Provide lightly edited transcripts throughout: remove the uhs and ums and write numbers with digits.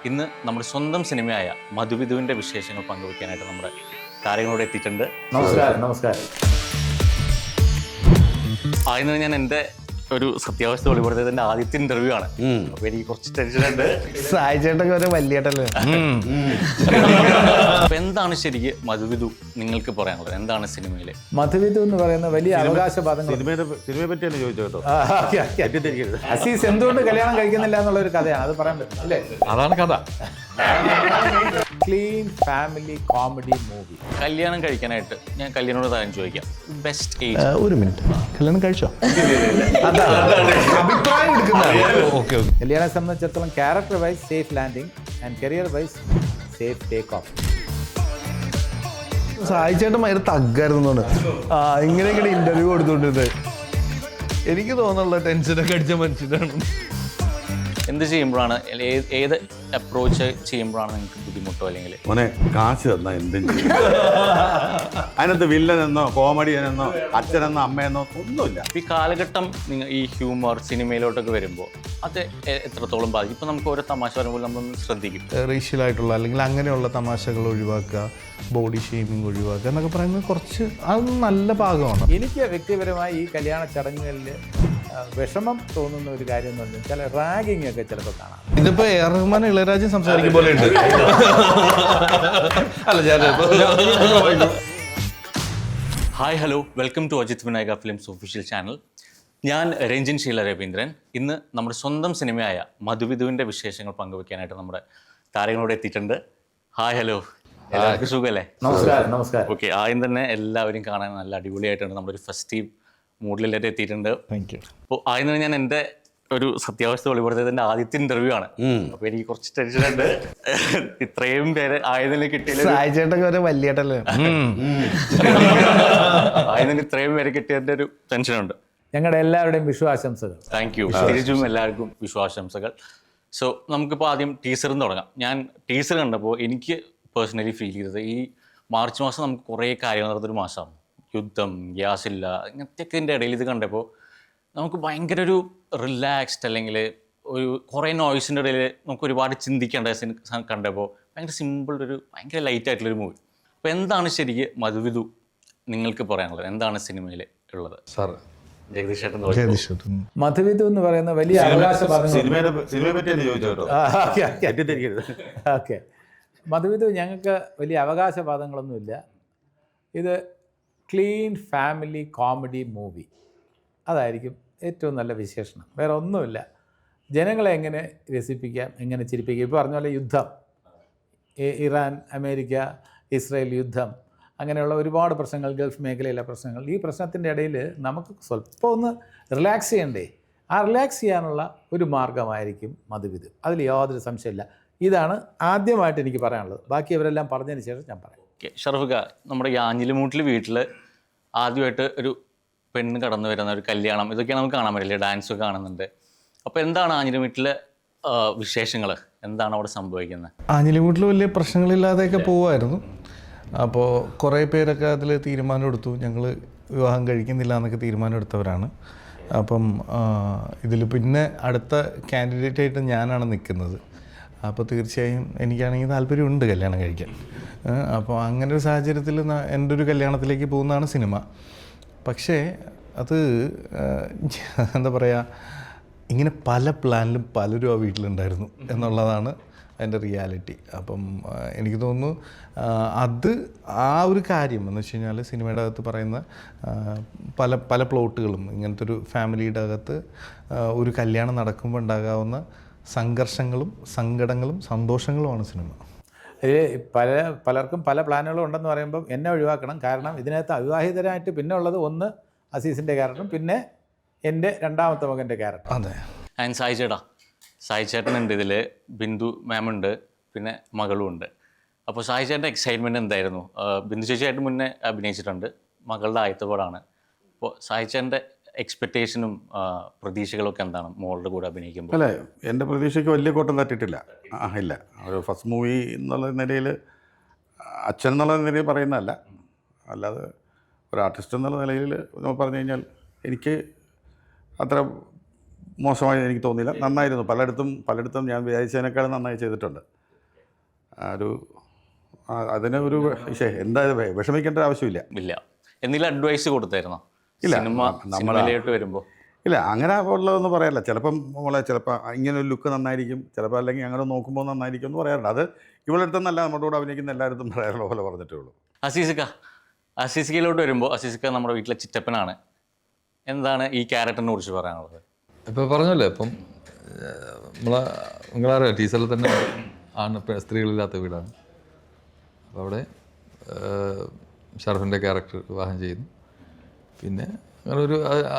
ഇന്ന് നമ്മുടെ സ്വന്തം സിനിമയായ മധുവിധുവിൻ്റെ വിശേഷങ്ങൾ പങ്കുവയ്ക്കാനായിട്ട് നമ്മുടെ താരങ്ങളോട് എത്തിയിട്ടുണ്ട്. നമസ്കാരം. ആദ്യം ഞാൻ എൻ്റെ ഒരു സത്യാവസ്ഥ വെളിപ്പെടുത്തിയതിൻ്റെ ആദ്യത്തെ ഇന്റർവ്യൂ ആണ്. അപ്പൊ എനിക്ക് കുറച്ച് ടെൻഷനുണ്ട്. സായിച്ചേട്ടൊക്കെ വലിയേട്ടല്ലേ. അപ്പൊ എന്താണ് ശരിക്കും മധുവിധു നിങ്ങൾക്ക് പറയാനുള്ളത്? എന്താണ് സിനിമയിലെ മധുവിധു എന്ന് പറയുന്ന വലിയ അവകാശവാദങ്ങൾ? സിനിമയെ പറ്റിയാണ് ചോദിച്ചോ. അസീസ് എന്തുകൊണ്ട് കല്യാണം കഴിക്കുന്നില്ല എന്നുള്ള ഒരു കഥയാണ്. അത് പറയാൻ പറ്റും അല്ലേ? അതാണ് കഥ. Clean family comedy movie. കല്യാണം കഴിക്കാനായിട്ട് ഞാൻ കല്യാണോട് താരം ചോദിക്കാം, ബെസ്റ്റ് ഏജ്? ഒരു മിനിറ്റ്, കല്യാണം കഴിച്ചോ? കല്യാണം സംബന്ധിച്ചിടത്തോളം character wise safe landing and career wise safe take off. സായിച്ചേട്ടൻ ഭയങ്കര തഗ്ഗായിരുന്നു. ഇങ്ങനെ ഇന്റർവ്യൂ കൊടുത്തോണ്ടിരുന്നത് എനിക്ക് തോന്നുന്നുള്ള ടെൻഷനൊക്കെ അടിച്ച മനുഷ്യനാണ്. എന്ത് ചെയ്യുമ്പോഴാണ്, ഏത് അപ്രോച്ച് ചെയ്യുമ്പോഴാണ് നിങ്ങൾക്ക് ബുദ്ധിമുട്ടോ അല്ലെങ്കിൽ മോനെ കാശ് തന്നാ എന്തും ചെയ്യും. അതിനകത്ത് വില്ലനെന്നോ കോമഡിയനെന്നോ അച്ഛനെന്നോ അമ്മയെന്നോ ഒന്നുമില്ല. ഈ കാലഘട്ടം നിങ്ങൾ ഈ ഹ്യൂമർ സിനിമയിലോട്ടൊക്കെ വരുമ്പോൾ അത് എത്രത്തോളം ബാധിക്കും? ഇപ്പം നമുക്ക് ഓരോ തമാശ വരുമ്പോൾ നമ്മളൊന്ന് ശ്രദ്ധിക്കും. റേഷ്യലായിട്ടുള്ള അല്ലെങ്കിൽ അങ്ങനെയുള്ള തമാശകൾ ഒഴിവാക്കുക, ബോഡി ഷെയ്മിങ് ഒഴിവാക്കുക എന്നൊക്കെ പറയുന്നത് കുറച്ച് അത് നല്ല ഭാഗമാണ്. എനിക്ക് വ്യക്തിപരമായി ഈ കല്യാണ ചടങ്ങുകളിൽ വിഷമം തോന്നുന്ന ഒരു കാര്യം എന്ന് പറഞ്ഞാൽ ചില റാഗിങ് ഒക്കെ ചിലപ്പോൾ കാണാം. ഇതിപ്പോ എ ആർ റഹ്മാൻ ഇളയരാജ സംസാരിക്കും പോലെ ഉണ്ട്. Hi hello, welcome to Ajith Vinayaka films official channel. ഞാൻ രഞ്ജിൻ ശീല രവീന്ദ്രൻ. ഇന്ന് നമ്മുടെ സ്വന്തം സിനിമയായ മധുവിധുവിൻ്റെ വിശേഷങ്ങൾ പങ്കുവയ്ക്കാനായിട്ട് നമ്മുടെ താരങ്ങളോട് എത്തിയിട്ടുണ്ട്. ഹായ് ഹലോ, എല്ലാവർക്കും സുഖമല്ലേ? നമസ്കാരം. ഓക്കെ, ആദ്യം തന്നെ എല്ലാവരും കാണാൻ നല്ല അടിപൊളിയായിട്ടുണ്ട്. നമ്മുടെ ഒരു ഫെസ്റ്റീവ് മൂഡിലെല്ലാവരും എത്തിയിട്ടുണ്ട്. Thank you. അപ്പോൾ ആദ്യം തന്നെ ഞാൻ എൻ്റെ ഒരു സത്യാവസ്ഥ വെളിപ്പെടുത്തിയതിൻ്റെ ആദ്യത്തെ ഇന്റർവ്യൂ ആണ്. അപ്പോൾ എനിക്ക് കുറച്ച് ടെൻഷനുണ്ട്. ഇത്രയും പേര് ആയതിൽ കിട്ടിയില്ല. സായിച്ചേട്ടൊക്കെ വലിയേട്ടല്ലേ. ആയതിന് ഇത്രയും പേര് കിട്ടിയതിൻ്റെ ഒരു ടെൻഷനുണ്ട്. ഞങ്ങളുടെ എല്ലാവരുടെയും വിശ്വാസംസകൾ. Thank you. തിരിച്ചും എല്ലാവർക്കും വിശ്വാസംസകൾ. സോ നമുക്കിപ്പോൾ ആദ്യം ടീസറിൽ നിന്ന് തുടങ്ങാം. ഞാൻ ടീസർ കണ്ടപ്പോൾ എനിക്ക് പേഴ്സണലി ഫീൽ ചെയ്തത്, ഈ മാർച്ച് മാസം നമുക്ക് കുറേ കാര്യങ്ങൾ നടന്നൊരു മാസമാണ്. യുദ്ധം, ഗ്യാസില്ല, ഇങ്ങനത്തെയൊക്കെ ഇതിൻ്റെ ഇടയിൽ ഇത് കണ്ടപ്പോൾ നമുക്ക് ഭയങ്കര ഒരു റിലാക്സ്ഡ്, അല്ലെങ്കിൽ ഒരു കുറേ നോയ്സിൻ്റെ ഇടയിൽ നമുക്ക് ഒരുപാട് ചിന്തിക്കേണ്ട കണ്ടപ്പോൾ ഭയങ്കര സിമ്പിൾ, ഒരു ഭയങ്കര ലൈറ്റ് ആയിട്ടുള്ളൊരു മൂവി. അപ്പോൾ എന്താണ് ശരിക്കും മധുവിധു നിങ്ങൾക്ക് പറയാനുള്ളത്? എന്താണ് സിനിമയിൽ ഉള്ളത്? സാർ ജഗദീഷ് ചേട്ടൻ. മധുവിധു എന്ന് പറയുന്ന വലിയ അവകാശവാദങ്ങൾ. സിനിമയെ പറ്റിയാണ് ചോദിച്ചോ. ഓക്കെ, മധുവിധു ഞങ്ങൾക്ക് വലിയ അവകാശവാദങ്ങളൊന്നുമില്ല. ഇത് ക്ലീൻ ഫാമിലി കോമഡി മൂവി, അതായിരിക്കും ഏറ്റവും നല്ല വിശേഷണം. വേറെ ഒന്നുമില്ല. ജനങ്ങളെ എങ്ങനെ രസിപ്പിക്കാം, എങ്ങനെ ചിരിപ്പിക്കാം. ഇപ്പോൾ പറഞ്ഞ പോലെ യുദ്ധം, ഇറാൻ അമേരിക്ക ഇസ്രായേൽ യുദ്ധം, അങ്ങനെയുള്ള ഒരുപാട് പ്രശ്നങ്ങൾ, ഗൾഫ് മേഖലയിലെ പ്രശ്നങ്ങൾ. ഈ പ്രശ്നത്തിൻ്റെ ഇടയിൽ നമുക്ക് സ്വല്പം ഒന്ന് റിലാക്സ് ചെയ്യണ്ടേ? ആ റിലാക്സ് ചെയ്യാനുള്ള ഒരു മാർഗമായിരിക്കും മധുവിധു. അതിൽ യാതൊരു സംശയമില്ല. ഇതാണ് ആദ്യമായിട്ട് എനിക്ക് പറയാനുള്ളത്. ബാക്കി അവരെല്ലാം പറഞ്ഞതിന് ശേഷം ഞാൻ പറയാം. ഷറഫുക, നമ്മുടെ ഈ ആഞ്ഞിലിമൂട്ടിൽ വീട്ടിൽ ആദ്യമായിട്ട് ഒരു പെണ്ണ് കടന്നു വരുന്ന ഒരു കല്യാണം, ഇതൊക്കെയാണ് നമുക്ക് കാണാൻ പറ്റില്ല. ഡാൻസൊക്കെ കാണുന്നുണ്ട്. അപ്പോൾ എന്താണ് ആഞ്ഞിലിമൂട്ടിലെ വിശേഷങ്ങൾ? എന്താണ് അവിടെ സംഭവിക്കുന്നത്? ആഞ്ഞിലിമൂട്ടിൽ വലിയ പ്രശ്നങ്ങളില്ലാതെയൊക്കെ പോവായിരുന്നു. അപ്പോൾ കുറേ പേരൊക്കെ അതിൽ തീരുമാനം എടുത്തു. ഞങ്ങൾ വിവാഹം കഴിക്കുന്നില്ല എന്നൊക്കെ തീരുമാനം എടുത്തവരാണ്. അപ്പം ഇതിൽ പിന്നെ അടുത്ത കാൻഡിഡേറ്റായിട്ട് ഞാനാണ് നിൽക്കുന്നത്. അപ്പോൾ തീർച്ചയായും എനിക്കാണെങ്കിൽ താല്പര്യമുണ്ട് കല്യാണം കഴിക്കാൻ. അപ്പോൾ അങ്ങനെ ഒരു സാഹചര്യത്തിൽ എൻ്റെ ഒരു കല്യാണത്തിലേക്ക് പോകുന്നതാണ് സിനിമ. പക്ഷേ അത് എന്താ പറയുക, ഇങ്ങനെ പല പ്ലാനിലും പലരും ആ വീട്ടിലുണ്ടായിരുന്നു എന്നുള്ളതാണ് അതിൻ്റെ റിയാലിറ്റി. അപ്പം എനിക്ക് തോന്നുന്നു അത് ആ ഒരു കാര്യം എന്ന് വെച്ച് കഴിഞ്ഞാൽ സിനിമയുടെ അകത്ത് പറയുന്ന പല പല പ്ലോട്ടുകളും, ഇങ്ങനത്തെ ഒരു ഫാമിലിയുടെ അകത്ത് ഒരു കല്യാണം നടക്കുമ്പോൾ ഉണ്ടാകാവുന്ന സംഘർഷങ്ങളും സങ്കടങ്ങളും സന്തോഷങ്ങളുമാണ് സിനിമ. പലർക്കും പല പ്ലാനുകളും ഉണ്ടെന്ന് പറയുമ്പം എന്നെ ഒഴിവാക്കണം. കാരണം ഇതിനകത്ത് അവിവാഹിതരായിട്ട് പിന്നെ ഉള്ളത് ഒന്ന് അസീസിൻ്റെ ക്യാരക്ടറും പിന്നെ എൻ്റെ രണ്ടാമത്തെ മകൻ്റെ ക്യാരക്ടർ. അതെ, ആൻഡ് സായി ചേട്ടനുണ്ട് ഇതിൽ, ബിന്ദു മാമുണ്ട്, പിന്നെ മകളും ഉണ്ട്. അപ്പോൾ സായി ചേട്ടൻ്റെ എക്സൈറ്റ്മെൻറ്റ് എന്തായിരുന്നു? ബിന്ദു ചേച്ചിയായിട്ട് മുന്നേ അഭിനയിച്ചിട്ടുണ്ട്, മകളുടെ ആദ്യത്തെ പടമാണ്. അപ്പോൾ സായി ചേട്ടൻ്റെ എക്സ്പെക്റ്റേഷനും പ്രതീക്ഷകളൊക്കെ എന്താണ് മോളുടെ കൂടെ അഭിനയിക്കുമ്പോൾ? അല്ലേ, എൻ്റെ പ്രതീക്ഷയ്ക്ക് വലിയ കോട്ടം തട്ടിയിട്ടില്ല. ഇല്ല, ഒരു ഫസ്റ്റ് മൂവി എന്നുള്ള നിലയിൽ, അച്ഛൻ എന്നുള്ള നിലയിൽ പറയുന്നതല്ല, അല്ലാതെ ഒരു ആർട്ടിസ്റ്റ് എന്നുള്ള നിലയിൽ നമ്മൾ പറഞ്ഞു കഴിഞ്ഞാൽ എനിക്ക് അത്ര മോശമായി എനിക്ക് തോന്നിയില്ല, നന്നായിരുന്നു. പലയിടത്തും ഞാൻ വിചാരിച്ചതിനേക്കാളും നന്നായി ചെയ്തിട്ടുണ്ട്. അതിന് ഒരു എന്തായാലും വിഷമിക്കേണ്ട ആവശ്യമില്ല. ഇല്ല. എന്തെങ്കിലും അഡ്വൈസ് കൊടുത്തായിരുന്നോ ഇല്ല, സിനിമയിലോട്ട് വരുമ്പോൾ? ഇല്ല, അങ്ങനെ ഉള്ളതൊന്നും പറയാറില്ല. ചിലപ്പം ചിലപ്പോൾ ഇങ്ങനെ ഒരു ലുക്ക് നന്നായിരിക്കും, ചിലപ്പോൾ അല്ലെങ്കിൽ അങ്ങനെ നോക്കുമ്പോൾ നന്നായിരിക്കും എന്ന് പറയാറുണ്ട്. അത് ഇവളടുത്തൊന്നല്ല, നമ്മുടെ കൂടെ അഭിനയിക്കുന്ന എല്ലായിടത്തും പറയാറുള്ള പോലെ പറഞ്ഞിട്ടേ ഉള്ളൂ. അസീസിക്കയിലോട്ട് വരുമ്പോൾ, അസീസിക്ക നമ്മുടെ വീട്ടിലെ ചിറ്റപ്പനാണ്. എന്താണ് ഈ ക്യാരക്ടറിനെ കുറിച്ച് പറയാനുള്ളത്? ഇപ്പോൾ പറഞ്ഞല്ലോ, ഇപ്പം നിങ്ങളറിയാം ടീച്ചറിൽ തന്നെ സ്ത്രീകളില്ലാത്ത വീടാണ്. അപ്പോൾ അവിടെ ഷറഫിൻ്റെ ക്യാരക്ടർ വിവാഹം ചെയ്യുന്നു. പിന്നെ അങ്ങനെ ഒരു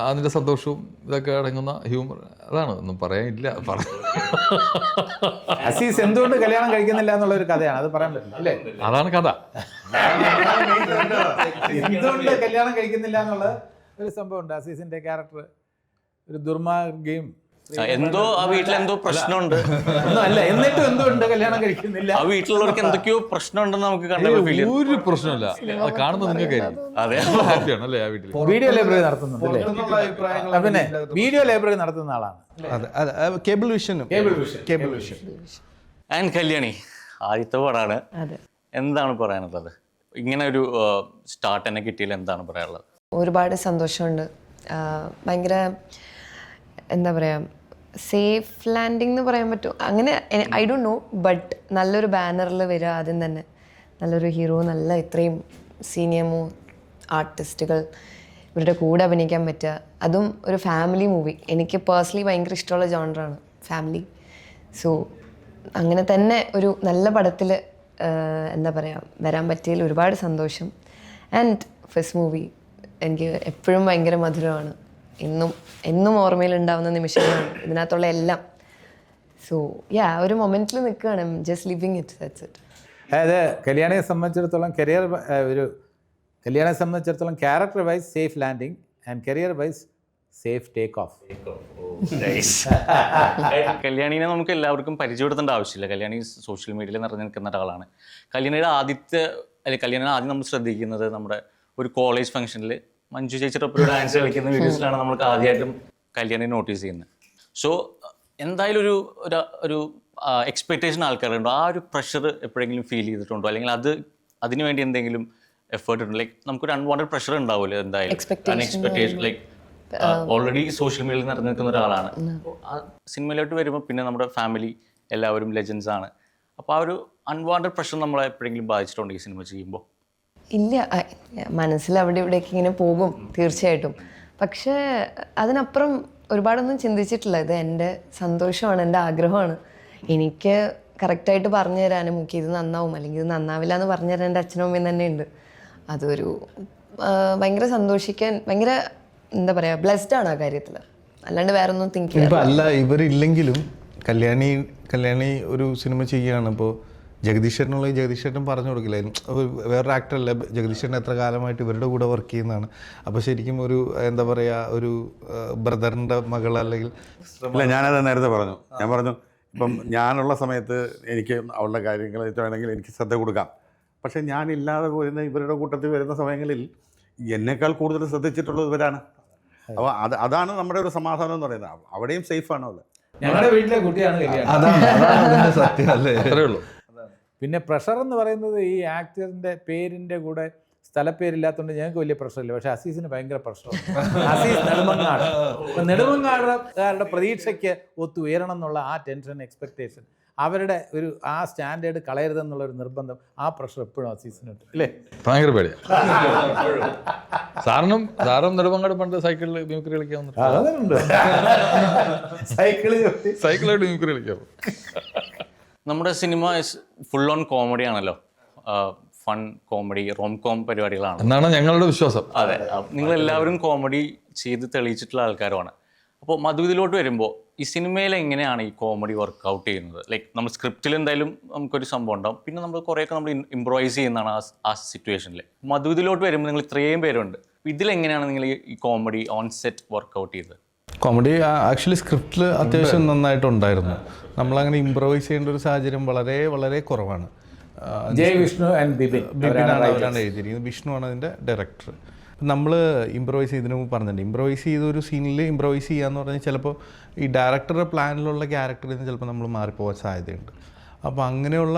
അതിൻ്റെ സന്തോഷവും ഇതൊക്കെ അടങ്ങുന്ന ഹ്യൂമർ, അതാണ്, ഒന്നും പറയാനില്ല. അസീസ് എന്തുകൊണ്ട് കല്യാണം കഴിക്കുന്നില്ല എന്നുള്ള ഒരു കഥയാണ്, അത് പറയാൻ പറ്റില്ല അല്ലേ? അതാണ് കഥ. എന്തുകൊണ്ട് കല്യാണം കഴിക്കുന്നില്ല എന്നുള്ള ഒരു സംഭവമുണ്ട്. അസീസിന്റെ ക്യാരക്ടർ ഒരു ദുർമാർഗയും എന്തോ ആ വീട്ടിലെന്തോ പ്രശ്നമുണ്ട്. അല്ല, എന്നിട്ടും എന്തുകൊണ്ട് കല്യാണം കഴിക്കുന്നില്ല? ആ വീട്ടിലുള്ളവർക്ക് എന്തൊക്കെയോ പ്രശ്നമുണ്ടെന്ന് നമുക്ക് കണ്ടപ്പോൾ ഫീൽ ചെയ്യും. ഒരു പ്രശ്നമില്ല, അത് കാണുന്നത് നിങ്ങൾക്കായിരിക്കും. അതെ, ഹാപ്പിയാണ് അല്ലേ ആ വീട്ടിൽ? വീഡിയോ ലൈബ്രറി നടത്തുന്നുണ്ട് അല്ലേ? പിന്നെ വീഡിയോ ലൈബ്രറി നടത്തുന്ന ആളാണ്. Cable vision. ആൻഡ് കല്യാണി ആദ്യത്തെ പടമാണ്. എന്താണ് പറയാനുള്ളത്? ഇങ്ങനെ ഒരു സ്റ്റാർട്ട് തന്നെ കിട്ടിയില്ല, എന്താണ് പറയാനുള്ളത്? ഒരുപാട് സന്തോഷമുണ്ട്. ഭയങ്കര എന്താ പറയുക, സേഫ് ലാൻഡിങ് എന്ന് പറയാൻ പറ്റും അങ്ങനെ, ഐ ഡോണ്ട് നോ. ബട്ട് നല്ലൊരു ബാനറിൽ വരിക, ആദ്യം തന്നെ നല്ലൊരു ഹീറോ, നല്ല ഇത്രയും സീനിയമോ ആർട്ടിസ്റ്റുകൾ ഇവരുടെ കൂടെ അഭിനയിക്കാൻ പറ്റുക, അതും ഒരു ഫാമിലി മൂവി. എനിക്ക് പേഴ്സണലി ഭയങ്കര ഇഷ്ടമുള്ള ജോണറാണ് ഫാമിലി. സോ അങ്ങനെ തന്നെ ഒരു നല്ല പടത്തിൽ എന്താ പറയുക വരാൻ പറ്റിയതിൽ ഒരുപാട് സന്തോഷം. ആൻഡ് ഫസ്റ്റ് മൂവി എനിക്ക് എപ്പോഴും ഭയങ്കര മധുരമാണ്. എന്നും ഓർമ്മയിലുണ്ടാവുന്ന നിമിഷങ്ങളാണ് ഇതിനകത്തുള്ള എല്ലാം. സോ ഒരു മൊമെന്റിൽ നിൽക്കുകയാണ്, just living it, that's it. അതായത് കല്യാണിയെ സംബന്ധിച്ചിടത്തോളം കല്യാണിയെ സംബന്ധിച്ചിടത്തോളം character wise safe landing and career wise safe take off. കല്യാണിനെ നമുക്ക് എല്ലാവർക്കും പരിചയപ്പെടുത്തേണ്ട ആവശ്യമില്ല. കല്യാണി സോഷ്യൽ മീഡിയയിൽ നിറഞ്ഞു നിൽക്കുന്ന ഒരാളാണ്. കല്യാണിയുടെ കല്യാണിനെ ആദ്യം നമ്മൾ ശ്രദ്ധിക്കുന്നത് നമ്മുടെ ഒരു കോളേജ് ഫംഗ്ഷനിൽ മഞ്ജു ചേച്ചിയുടെ ഒപ്പം ഡാൻസ് കളിക്കുന്ന വീഡിയോസിലാണ് നമ്മൾക്ക് ആദ്യമായിട്ടും കല്യാണി നോട്ടീസ് ചെയ്യുന്നത്. സോ എന്തായാലും ഒരു എക്സ്പെക്റ്റേഷൻ ആൾക്കാരുണ്ടോ? ആ ഒരു പ്രഷർ എപ്പോഴെങ്കിലും ഫീൽ ചെയ്തിട്ടുണ്ടോ? അല്ലെങ്കിൽ അതിനു വേണ്ടി എന്തെങ്കിലും എഫേർട്ട് ഉണ്ടോ? ലൈക്ക് നമുക്കൊരു അൺവാണ്ടഡ് പ്രഷർ ഉണ്ടാവുമല്ലോ എന്തായാലും, എക്സ്പെക്ടേഷൻ. ലൈക്ക് ഓൾറെഡി സോഷ്യൽ മീഡിയയിൽ നിറഞ്ഞു നിൽക്കുന്ന ഒരാളാണ്. സിനിമയിലോട്ട് വരുമ്പോൾ പിന്നെ നമ്മുടെ ഫാമിലി എല്ലാവരും ലെജൻസ് ആണ്. അപ്പോൾ ആ ഒരു അൺവാണ്ടഡ് പ്രഷർ നമ്മളെ എപ്പോഴെങ്കിലും ബാധിച്ചിട്ടുണ്ടോ ഈ സിനിമ ചെയ്യുമ്പോൾ? ഇല്ല, മനസ്സിൽ അവിടെ ഇവിടെയൊക്കെ ഇങ്ങനെ പോകും തീർച്ചയായിട്ടും. പക്ഷേ അതിനപ്പുറം ഒരുപാടൊന്നും ചിന്തിച്ചിട്ടില്ല. ഇത് എൻ്റെ സന്തോഷമാണ്, എൻ്റെ ആഗ്രഹമാണ്. എനിക്ക് കറക്റ്റായിട്ട് പറഞ്ഞു തരാനും എനിക്ക് ഇത് നന്നാവും അല്ലെങ്കിൽ ഇത് നന്നാവില്ല എന്ന് പറഞ്ഞു തരാൻ എൻ്റെ അച്ഛനും അമ്മയും തന്നെ ഉണ്ട്. അതൊരു ഭയങ്കര സന്തോഷിക്കാൻ ഭയങ്കര എന്താ പറയുക ബ്ലെസ്ഡ് ആണ് ആ കാര്യത്തിൽ. അല്ലാണ്ട് വേറെ ഒന്നും തിങ്ക് ചെയ്യാം. അല്ല, ഇവരില്ലെങ്കിലും കല്യാണി ഒരു സിനിമ ചെയ്യുകയാണ്. ഇപ്പോൾ ജഗദീശ്വരൻ പറഞ്ഞു കൊടുക്കില്ലായിരുന്നു. വേറൊരു ആക്ടറല്ല, ജഗദീശ്വരൻ എത്ര കാലമായിട്ട് ഇവരുടെ കൂടെ വർക്ക് ചെയ്യുന്നതാണ്. അപ്പോൾ ശരിക്കും ഒരു എന്താ പറയുക, ഒരു ബ്രദറിൻ്റെ മകൾ അല്ലെങ്കിൽ ഇല്ല, ഞാനത് നേരത്തെ പറഞ്ഞു. ഞാൻ പറഞ്ഞു, ഇപ്പം ഞാനുള്ള സമയത്ത് എനിക്ക് അവളുടെ കാര്യങ്ങൾ വേണമെങ്കിൽ എനിക്ക് ശ്രദ്ധ കൊടുക്കാം. പക്ഷേ ഞാനില്ലാതെ വരുന്ന ഇവരുടെ കൂട്ടത്തിൽ വരുന്ന സമയങ്ങളിൽ എന്നേക്കാൾ കൂടുതൽ ശ്രദ്ധിച്ചിട്ടുള്ളത് ഇവരാണ്. അപ്പോൾ അതാണ് നമ്മുടെ ഒരു സമാധാനം എന്ന് പറയുന്നത്. അവിടെയും സേഫാണ് അവൾ. ഞങ്ങളുടെ വീട്ടിലെ കുട്ടിയാണ് കല്യാണം. അതാണ് സത്യം അല്ലേ? അത്രേ ഉള്ളൂ. പിന്നെ പ്രഷർ എന്ന് പറയുന്നത് ഈ ആക്ടറിൻ്റെ പേരിൻ്റെ കൂടെ സ്ഥലപ്പേരില്ലാത്തതുകൊണ്ട് ഞങ്ങൾക്ക് വലിയ പ്രഷറില്ല. പക്ഷേ അസീസിന് ഭയങ്കര പ്രഷറാണ്. അസീസ് നെടുമങ്ങാട്. നെടുമങ്ങാടുകാരുടെ പ്രതീക്ഷയ്ക്ക് ഒത്തുയരണം എന്നുള്ള ആ ടെൻഷൻ, എക്സ്പെക്റ്റേഷൻ, അവരുടെ ഒരു ആ സ്റ്റാൻഡേർഡ് കളയരുതെന്നുള്ളൊരു നിർബന്ധം, ആ പ്രഷർ എപ്പോഴും അസീസിനുണ്ട് അല്ലേ? ഭയങ്കര പേടിയാണ്. സാറിനും നെടുമങ്ങാട് പണ്ട് സൈക്കിളിൽ മ്യൂക്കറി കളിക്കാൻ സൈക്കിളായിട്ട് മ്യൂക്കറി കളിക്കാം. നമ്മുടെ സിനിമ ഫുൾ ഓൺ കോമഡി ആണല്ലോ, ഫൺ കോമഡി, റോം കോം പരിപാടികളാണ് എന്നാണ് ഞങ്ങളുടെ വിശ്വാസം. അതെ, നിങ്ങളെല്ലാവരും കോമഡി ചെയ്ത് തെളിയിച്ചിട്ടുള്ള ആൾക്കാരുമാണ്. അപ്പോൾ മധുവിലോട്ട് വരുമ്പോൾ ഈ സിനിമയിൽ എങ്ങനെയാണ് ഈ കോമഡി വർക്കൗട്ട് ചെയ്യുന്നത്? ലൈക്ക് നമ്മൾ സ്ക്രിപ്റ്റിൽ എന്തായാലും നമുക്കൊരു സംഭവം ഉണ്ടാവും, പിന്നെ നമ്മൾ കുറേയൊക്കെ നമ്മൾ ഇംപ്രൂവൈസ് ചെയ്യുന്നതാണ് ആ സിറ്റുവേഷനിൽ. മധുവിലോട്ട് വരുമ്പോൾ നിങ്ങൾ ഇത്രയും പേരുണ്ട്, ഇതിലെങ്ങനെയാണ് നിങ്ങൾ ഈ കോമഡി ഓൺ സെറ്റ് വർക്കൗട്ട് ചെയ്തത്? കോമഡി ആക്ച്വലി സ്ക്രിപ്റ്റിൽ അത്യാവശ്യം നന്നായിട്ടുണ്ടായിരുന്നു. നമ്മളങ്ങനെ ഇംപ്രവൈസ് ചെയ്യേണ്ട ഒരു സാഹചര്യം വളരെ വളരെ കുറവാണ്. ജയ് വിഷ്ണു ആൻഡ് ബിപിനാണ് അവരാണ് എഴുതിയിരിക്കുന്നത്. വിഷ്ണു ആണ് അതിൻ്റെ ഡയറക്ടർ. നമ്മൾ ഇമ്പ്രവൈസ് ചെയ്തതിന് മുമ്പ് പറഞ്ഞിട്ടുണ്ട്, ഇമ്പ്രവൈസ് ചെയ്തൊരു സീനിൽ ഇമ്പ്രവൈസ് ചെയ്യാന്ന് പറഞ്ഞാൽ ചിലപ്പോൾ ഈ ഡയറക്ടറുടെ പ്ലാനിലുള്ള ക്യാരക്ടറിൽ നിന്ന് ചിലപ്പോൾ നമ്മൾ മാറിപ്പോകാൻ സാധ്യതയുണ്ട്. അപ്പോൾ അങ്ങനെയുള്ള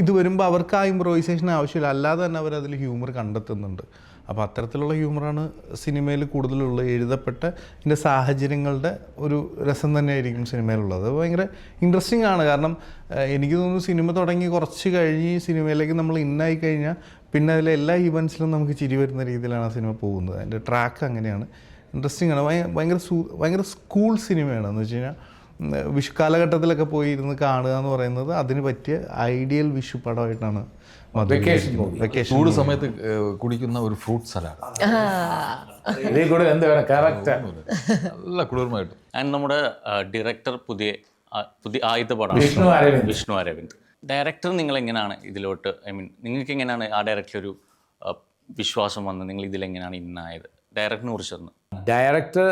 ഇത് വരുമ്പോൾ അവർക്ക് ആ ഇമ്പ്രവൈസേഷൻ ആവശ്യമില്ല, അല്ലാതെ തന്നെ അവരതിൽ ഹ്യൂമർ കണ്ടെത്തുന്നുണ്ട്. അപ്പോൾ അത്തരത്തിലുള്ള ഹ്യൂമറാണ് സിനിമയിൽ കൂടുതലുള്ളത്. എഴുതപ്പെട്ട ഇതിൻ്റെ സാഹചര്യങ്ങളുടെ ഒരു രസം തന്നെയായിരിക്കും സിനിമയിലുള്ളത്. അത് ഭയങ്കര ഇൻട്രസ്റ്റിംഗ് ആണ്. കാരണം എനിക്ക് തോന്നുന്നു സിനിമ തുടങ്ങി കുറച്ച് കഴിഞ്ഞ് സിനിമയിലേക്ക് നമ്മൾ ഇന്നായി കഴിഞ്ഞാൽ പിന്നെ അതിലെ എല്ലാ ഈവൻസിലും നമുക്ക് ചിരി വരുന്ന രീതിയിലാണ് ആ സിനിമ പോകുന്നത്. അതിൻ്റെ ട്രാക്ക് അങ്ങനെയാണ്, ഇൻട്രസ്റ്റിംഗ് ആണ്. ഭയങ്കര സ്കൂൾ സിനിമയാണ്. എന്ന് വെച്ച് കഴിഞ്ഞാൽ വിഷു കാലഘട്ടത്തിലൊക്കെ പോയി ഇരുന്ന് കാണുക എന്ന് പറയുന്നത് അതിന് പറ്റിയ ഐഡിയൽ വിഷു പടമായിട്ടാണ് ചൂട് സമയത്ത് കുടിക്കുന്ന ഒരു ഫ്രൂട്ട് സലാഡ് ഇതിൽ കൂടെ എന്ത് വേണം, കറക്റ്റ്. നല്ല കുളിർമായിട്ട്. ആൻഡ് നമ്മുടെ ഡയറക്ടർ പുതിയ ആദ്യത്തെ പടമാണ് വിഷ്ണു അരവിന്ദ്. ഡയറക്ടർ നിങ്ങൾ എങ്ങനെയാണ് ഇതിലോട്ട്, ഐ മീൻ നിങ്ങൾക്ക് എങ്ങനെയാണ് ആ ഡയറക്ടർ വിശ്വാസം വന്ന് നിങ്ങൾ ഇതിലെങ്ങനെയാണ് ഇന്നായത്? ഡയറക്ടറിനെ കുറിച്ചൊന്ന്. ഡയറക്ടർ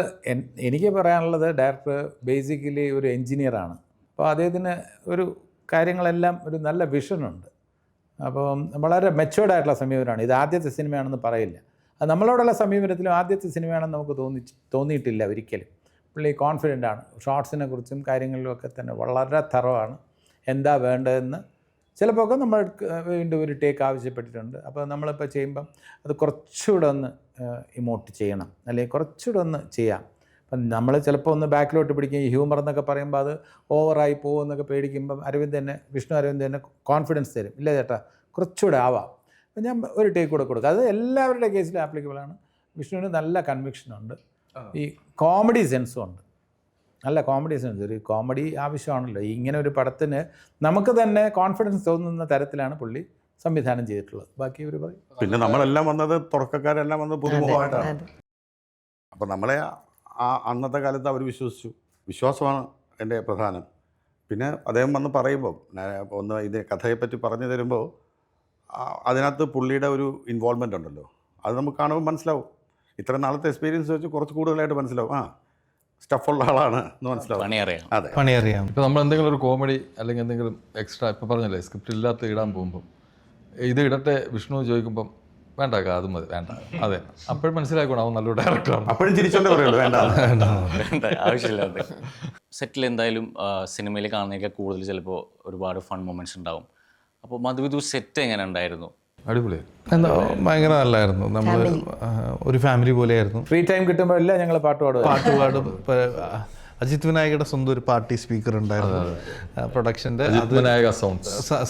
എനിക്ക് പറയാനുള്ളത്, ഡയറക്ടർ ബേസിക്കലി ഒരു എൻജിനീയറാണ്. അപ്പോൾ അദ്ദേഹത്തിന് ഒരു കാര്യങ്ങളെല്ലാം ഒരു നല്ല വിഷനുണ്ട്. അപ്പം വളരെ മെച്ചുവേർഡായിട്ടുള്ള സമീപനമാണ്. ഇത് ആദ്യത്തെ സിനിമയാണെന്ന് പറയില്ല. അത് നമ്മളോടുള്ള സമീപനത്തിലും ആദ്യത്തെ സിനിമയാണെന്ന് നമുക്ക് തോന്നിയിട്ടില്ല ഒരിക്കലും. പുള്ളി കോൺഫിഡൻ്റ് ആണ്. ഷോർട്സിനെ കുറിച്ചും കാര്യങ്ങളിലുമൊക്കെ തന്നെ വളരെ തറവാണ്. എന്താ വേണ്ടതെന്ന് ചിലപ്പോൾ ഒക്കെ നമ്മൾ വീണ്ടും ഒരു ടേക്ക് ആവശ്യപ്പെട്ടിട്ടുണ്ട്. അപ്പോൾ നമ്മളിപ്പോൾ ചെയ്യുമ്പം അത് കുറച്ചുകൂടെ ഒന്ന് ഇമോട്ട് ചെയ്യണം, അല്ലെങ്കിൽ കുറച്ചുകൂടെ ഒന്ന് ചെയ്യാം. അപ്പം നമ്മൾ ചിലപ്പോൾ ഒന്ന് ബാക്കിലോട്ട് പിടിക്കും. ഈ ഹ്യൂമർ എന്നൊക്കെ പറയുമ്പോൾ അത് ഓവറായി പോകുമെന്നൊക്കെ പേടിക്കുമ്പം വിഷ്ണു അരവിന്ദ് തന്നെ കോൺഫിഡൻസ് തരും. ഇല്ല ചേട്ടാ, കുറച്ചുകൂടെ ആവാം. അപ്പം ഞാൻ ഒരു ടേക്ക് കൂടെ കൊടുക്കും. അത് എല്ലാവരുടെ കേസിലും ആപ്ലിക്കബിളാണ്. വിഷ്ണുവിന് നല്ല കൺവിക്ഷനുണ്ട്, ഈ കോമഡി സെൻസും ഉണ്ട്. നല്ല കോമഡി സെൻസ്, ഒരു കോമഡി ആവശ്യമാണല്ലോ. ഇങ്ങനെ ഒരു പടത്തിന് നമുക്ക് തന്നെ കോൺഫിഡൻസ് തോന്നുന്ന തരത്തിലാണ് പുള്ളി സംവിധാനം ചെയ്തിട്ടുള്ളത്. ബാക്കി ഇവർ പറയും. പിന്നെ നമ്മളെല്ലാം വന്നത്, തുടക്കക്കാരെല്ലാം വന്നത് പുതുമുഖമായിട്ടാണ്. അപ്പോൾ നമ്മളെ അന്നത്തെ കാലത്ത് അവർ വിശ്വസിച്ചു. വിശ്വാസമാണ് എൻ്റെ പ്രധാനം. പിന്നെ അദ്ദേഹം വന്ന് പറയുമ്പോൾ ഒന്ന് ഇത് കഥയെപ്പറ്റി പറഞ്ഞു തരുമ്പോൾ അതിനകത്ത് പുള്ളിയുടെ ഒരു ഇൻവോൾവ്മെൻ്റ് ഉണ്ടല്ലോ, അത് നമുക്ക് കാണുമ്പോൾ മനസ്സിലാവും. ഇത്ര നാളത്തെ എക്സ്പീരിയൻസ് വെച്ച് കുറച്ച് കൂടുതലായിട്ട് മനസ്സിലാവും. സ്റ്റഫുള്ള ആളാണ് എന്ന് മനസ്സിലാവും. അതെ, പണിയറിയാം. ഇപ്പോൾ നമ്മൾ എന്തെങ്കിലും ഒരു കോമഡി അല്ലെങ്കിൽ എന്തെങ്കിലും എക്സ്ട്രാ, ഇപ്പോൾ പറഞ്ഞല്ലേ സ്ക്രിപ്റ്റ് ഇല്ലാത്ത ഇടാൻ പോകുമ്പം ഇത് ഇടട്ടെ വിഷ്ണു ചോദിക്കുമ്പം വേണ്ട അത് മതി, വേണ്ട, അതെ, അപ്പോഴും മനസ്സിലാക്കണം അവൻ നല്ലൊരു ഡയറക്ടറാണ്. അപ്പോഴും ചിരിച്ചോണ്ടേ പറയുള്ളൂ, വേണ്ട ആവശ്യമില്ല. സെറ്റിൽ എന്തായാലും സിനിമയിൽ കാണുന്നതിനൊക്കെ കൂടുതൽ ചിലപ്പോൾ ഒരുപാട് ഫൺ മൊമെന്റ്സ് ഉണ്ടാവും. അപ്പോൾ മധുവിധു സെറ്റ് എങ്ങനെ ഉണ്ടായിരുന്നു? അടിപൊളിയായി, എന്താ ഭയങ്കര നല്ലായിരുന്നു. നമ്മൾ ഒരു ഫാമിലി പോലെയായിരുന്നു. ഫ്രീ ടൈം കിട്ടുമ്പോഴെല്ലാം ഞങ്ങൾ പാട്ട് പാടും. അജിത് വിനായകയുടെ സ്വന്തം ഒരു പാർട്ടി സ്പീക്കർ ഉണ്ടായിരുന്നു പ്രൊഡക്ഷൻ്റെ.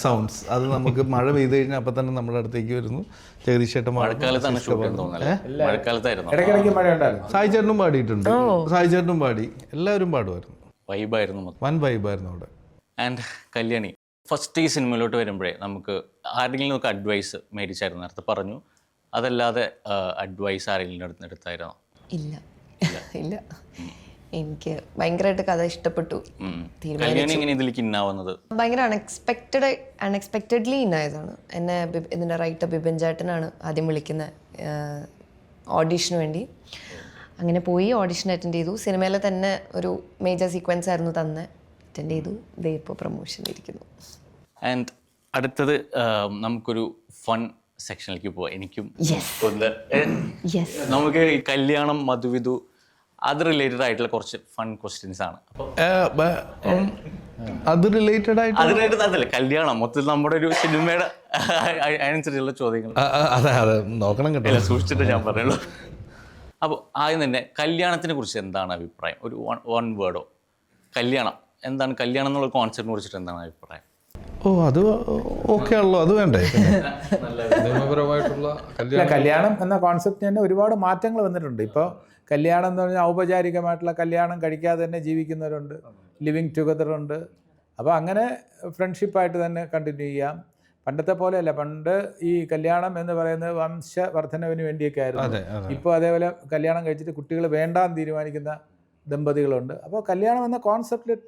സൗണ്ട്സ് അത് നമുക്ക് മഴ പെയ്ത് കഴിഞ്ഞാൽ അപ്പം തന്നെ നമ്മുടെ അടുത്തേക്ക് വരുന്നു. ജഗദീഷേട്ടൻ മഴക്കാലത്താണ് ഷൂട്ടിംഗ് തോന്നുന്നത്. മഴക്കാലത്തായിരുന്നു. ഇടയ്ക്കിടയ്ക്ക് മഴ ഉണ്ടായിരുന്നു. സായി ചേട്ടനും പാടിയിട്ടുണ്ട്. സായി ചേട്ടനും പാടി, എല്ലാവരും പാടുമായിരുന്നു. വൈബായിരുന്നു, വൻ വൈബായിരുന്നു അവിടെ. ആൻഡ് കല്യാണി, ഫസ്റ്റ് ഈ സിനിമയിലോട്ട് വരുമ്പോഴേ നമുക്ക് ആരെങ്കിലും നമുക്ക് അഡ്വൈസ് മേടിച്ചായിരുന്നു? നേരത്തെ പറഞ്ഞു, അതല്ലാതെ അഡ്വൈസ് ആരെങ്കിലും എടുത്തായിരുന്നോ? ഇല്ല ഇല്ല, എനിക്ക് ഭയങ്കരമായിട്ട് കഥ ഇഷ്ടപ്പെട്ടു. ഭയങ്കര അൺഎക്സ്പെക്റ്റഡ്ലി ഇന്നായതാണ്. എന്നെ ഇതിൻ്റെ റൈറ്റർ ബിപിൻ ചേട്ടനാണ് ആദ്യം വിളിക്കുന്ന ഓഡീഷന് വേണ്ടി. അങ്ങനെ പോയി ഓഡീഷൻ അറ്റൻഡ് ചെയ്തു. സിനിമയിലെ തന്നെ ഒരു മേജർ സീക്വൻസ് ആയിരുന്നു തന്നെ, അറ്റൻഡ് ചെയ്തു. ദേ ഇപ്പോൾ പ്രൊമോഷൻ ഇരിക്കുന്നു. ആൻഡ് അടുത്തത് നമുക്കൊരു ഫൺ സെക്ഷനിലേക്ക് പോവാം. എനിക്കും നമുക്ക് ഈ കല്യാണം, മധുവിധു, അത് റിലേറ്റഡ് ആയിട്ടുള്ള കുറച്ച് ഫൺ ക്വസ്റ്റ്യൻസ് ആണ്. അത് റിലേറ്റഡ് ആയിട്ട് അതല്ല, കല്യാണം മൊത്തത്തിൽ നമ്മുടെ ഒരു സിനിമയുടെ അനുസരിച്ചുള്ള ചോദ്യങ്ങൾ. അതെ, നോക്കണം കേട്ടോ, സൂക്ഷിച്ചിട്ട് ഞാൻ പറയുള്ളൂ. അപ്പോൾ ആദ്യം തന്നെ കല്യാണത്തിനെ കുറിച്ച് എന്താണ് അഭിപ്രായം? ഒരു വൺ വേർഡോ. കല്യാണം എന്താണ്, കല്യാണം എന്നുള്ള കോൺസെപ്റ്റിനെ കുറിച്ചിട്ട് എന്താണ് അഭിപ്രായം? അത് ഓക്കെ ആണല്ലോ, അത് വേണ്ടേ? നിയമപരമായിട്ടുള്ള കല്യാണം എന്ന കോൺസെപ്റ്റ് തന്നെ ഒരുപാട് മാറ്റങ്ങൾ വന്നിട്ടുണ്ട്. ഇപ്പോൾ കല്യാണം എന്ന് പറഞ്ഞാൽ ഔപചാരികമായിട്ടുള്ള കല്യാണം കഴിക്കാതെ തന്നെ ജീവിക്കുന്നവരുണ്ട്, ലിവിങ് ടുഗദർ ഉണ്ട്. അപ്പോൾ അങ്ങനെ ഫ്രണ്ട്ഷിപ്പായിട്ട് തന്നെ കണ്ടിന്യൂ ചെയ്യാം. പണ്ടത്തെ പോലെയല്ല. പണ്ട് ഈ കല്യാണം എന്ന് പറയുന്നത് വംശവർദ്ധനവിന് വേണ്ടിയൊക്കെ ആയിരുന്നു. ഇപ്പോൾ അതേപോലെ കല്യാണം കഴിച്ചിട്ട് കുട്ടികൾ വേണ്ടാന്ന് തീരുമാനിക്കുന്ന ദമ്പതികളുണ്ട്. അപ്പോൾ കല്യാണം എന്ന കോൺസെപ്റ്റിൽ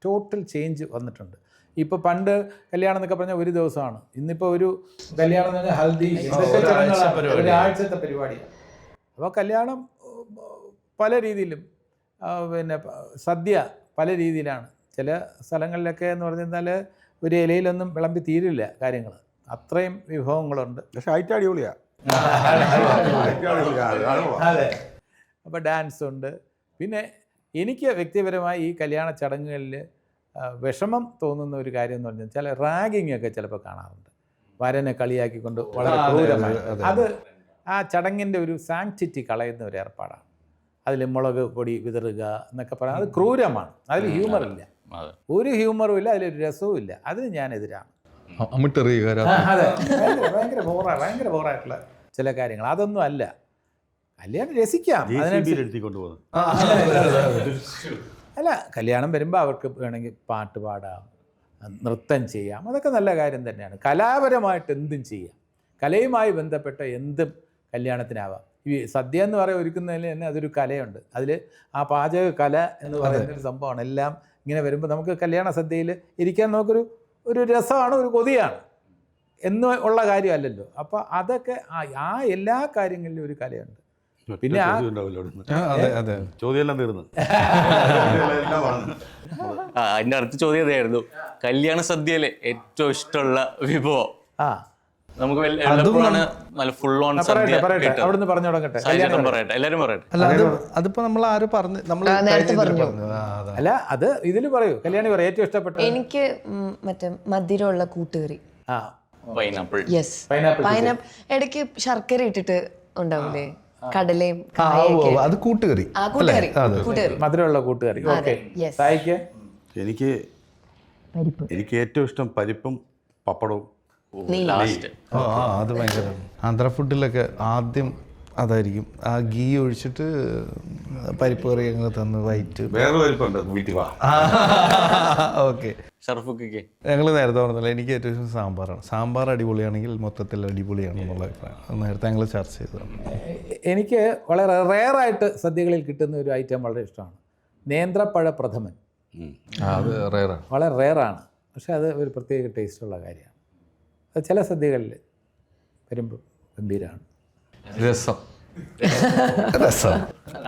ടോട്ടൽ ചേഞ്ച് വന്നിട്ടുണ്ട്. ഇപ്പോൾ പണ്ട് കല്യാണം എന്നൊക്കെ പറഞ്ഞാൽ ഒരു ദിവസമാണ്. ഇന്നിപ്പോൾ ഒരു കല്യാണം എന്ന് പറഞ്ഞാൽ ഹൽദി, ഒരാഴ്ചത്തെ പരിപാടിയാണ്. അപ്പോൾ കല്യാണം പല രീതിയിലും, പിന്നെ സദ്യ പല രീതിയിലാണ്. ചില സ്ഥലങ്ങളിലൊക്കെ എന്ന് പറഞ്ഞാൽ ഒരു ഇലയിലൊന്നും വിളമ്പി തീരില്ല കാര്യങ്ങൾ, അത്രയും വിഭവങ്ങളുണ്ട്. പക്ഷേ ഐറ്റം അടിപൊളിയാണ്. അതെ. അപ്പോൾ ഡാൻസ് ഉണ്ട്. പിന്നെ എനിക്ക് വ്യക്തിപരമായി ഈ കല്യാണ ചടങ്ങുകളിൽ വിഷമം തോന്നുന്ന ഒരു കാര്യം എന്ന് പറഞ്ഞാൽ ചില റാഗിങ് ഒക്കെ ചിലപ്പോൾ കാണാറുണ്ട്. വരനെ കളിയാക്കിക്കൊണ്ട് വളരെ ക്രൂരമായി. അത് ആ ചടങ്ങിൻ്റെ ഒരു സാങ്ക്ടിറ്റി കളയുന്ന ഒരു ഏർപ്പാടാണ്. അതിൽ മുളക് പൊടി വിതറുക എന്നൊക്കെ പറയാം. അത് ക്രൂരമാണ്. അതിൽ ഹ്യൂമറില്ല, ഒരു ഹ്യൂമറും ഇല്ല, അതിലൊരു രസവും ഇല്ല. അതിന് ഞാൻ എതിരാണ്. അതെ, ഭയങ്കര ബോറായിട്ടുള്ള ചില കാര്യങ്ങൾ അതൊന്നും അല്ല. കല്യാണം രസിക്കാം, അല്ല കല്യാണം വരുമ്പോൾ അവർക്ക് വേണമെങ്കിൽ പാട്ട് പാടാം, നൃത്തം ചെയ്യാം, അതൊക്കെ നല്ല കാര്യം തന്നെയാണ്. കലാപരമായിട്ട് എന്തും ചെയ്യാം, കലയുമായി ബന്ധപ്പെട്ട എന്തും കല്യാണത്തിനാവാം. ഈ സദ്യ എന്ന് പറയുക ഒരുക്കുന്നതിൽ തന്നെ അതൊരു കലയുണ്ട്. അതിൽ ആ പാചക കല എന്ന് പറയുന്നൊരു സംഭവമാണ്. എല്ലാം ഇങ്ങനെ വരുമ്പോൾ നമുക്ക് കല്യാണ സദ്യയിൽ ഇരിക്കാൻ നമുക്കൊരു രസമാണ്, ഒരു കൊതിയാണ് എന്ന് ഉള്ള കാര്യമല്ലല്ലോ. അപ്പോൾ അതൊക്കെ ആ എല്ലാ കാര്യങ്ങളിലും ഒരു കലയുണ്ട്. പിന്നെ ചോദ്യമെല്ലാം തീർന്നു. അതിൻ്റെ അടുത്ത ചോദ്യം ഇതായിരുന്നു, കല്യാണ സദ്യയിലെ ഏറ്റവും ഇഷ്ടമുള്ള വിഭവം. നമുക്ക് നല്ല ഫുൾ ഓൺ സദ്യ അവിടുന്ന് പറഞ്ഞു തുടങ്ങട്ടെ. എല്ലാവരും പറയട്ടെ. അല്ല അതിപ്പോ നമ്മൾ ആര് പറഞ്ഞു, നമ്മൾ അല്ല അത് ഇതിൽ പറയൂ. കല്യാണി പറയും ഏറ്റവും ഇഷ്ടപ്പെട്ട. എനിക്ക് മറ്റേ മധുരമുള്ള കൂട്ടുകറി. പൈനാപ്പിൾ. Yes, pineapple. ഇടയ്ക്ക് ശർക്കര ഇട്ടിട്ട് ഉണ്ടാവില്ലേ, കടലയും അത് കൂട്ടുകറി. മധുരമുള്ള കൂട്ടുകറി. ഓക്കെ. എനിക്ക് ഏറ്റവും ഇഷ്ടം പരിപ്പും പപ്പടവും. അത് ഭയങ്കര ആന്ധ്ര ഫുഡിലൊക്കെ ആദ്യം അതായിരിക്കും. ആ ഗീ ഒഴിച്ചിട്ട് പരിപ്പ് കറി അങ്ങ് തന്ന് വൈറ്റ്. വേറെ പരിപ്പുണ്ട് വീട്ടിൽ. ഓക്കെ. ഞങ്ങൾ നേരത്തെ പറഞ്ഞില്ല, എനിക്ക് ഏറ്റവും ഇഷ്ടം സാമ്പാറാണ്. സാമ്പാർ അടിപൊളിയാണെങ്കിൽ മൊത്തത്തിൽ അടിപൊളിയാണ് എന്നുള്ള അഭിപ്രായം. അത് നേരത്തെ ഞങ്ങൾ ചർച്ച ചെയ്തതാണ്. എനിക്ക് വളരെ റെയറായിട്ട് സദ്യകളിൽ കിട്ടുന്ന ഒരു ഐറ്റം വളരെ ഇഷ്ടമാണ്, നേന്ത്രപ്പഴ പ്രഥമൻ. വളരെ റെയറാണ്, പക്ഷെ അത് ഒരു പ്രത്യേക ടേസ്റ്റുള്ള കാര്യമാണ്. അത് ചില സദ്യകളിൽ വരുമ്പോൾ ഗംഭീരമാണ്. രസം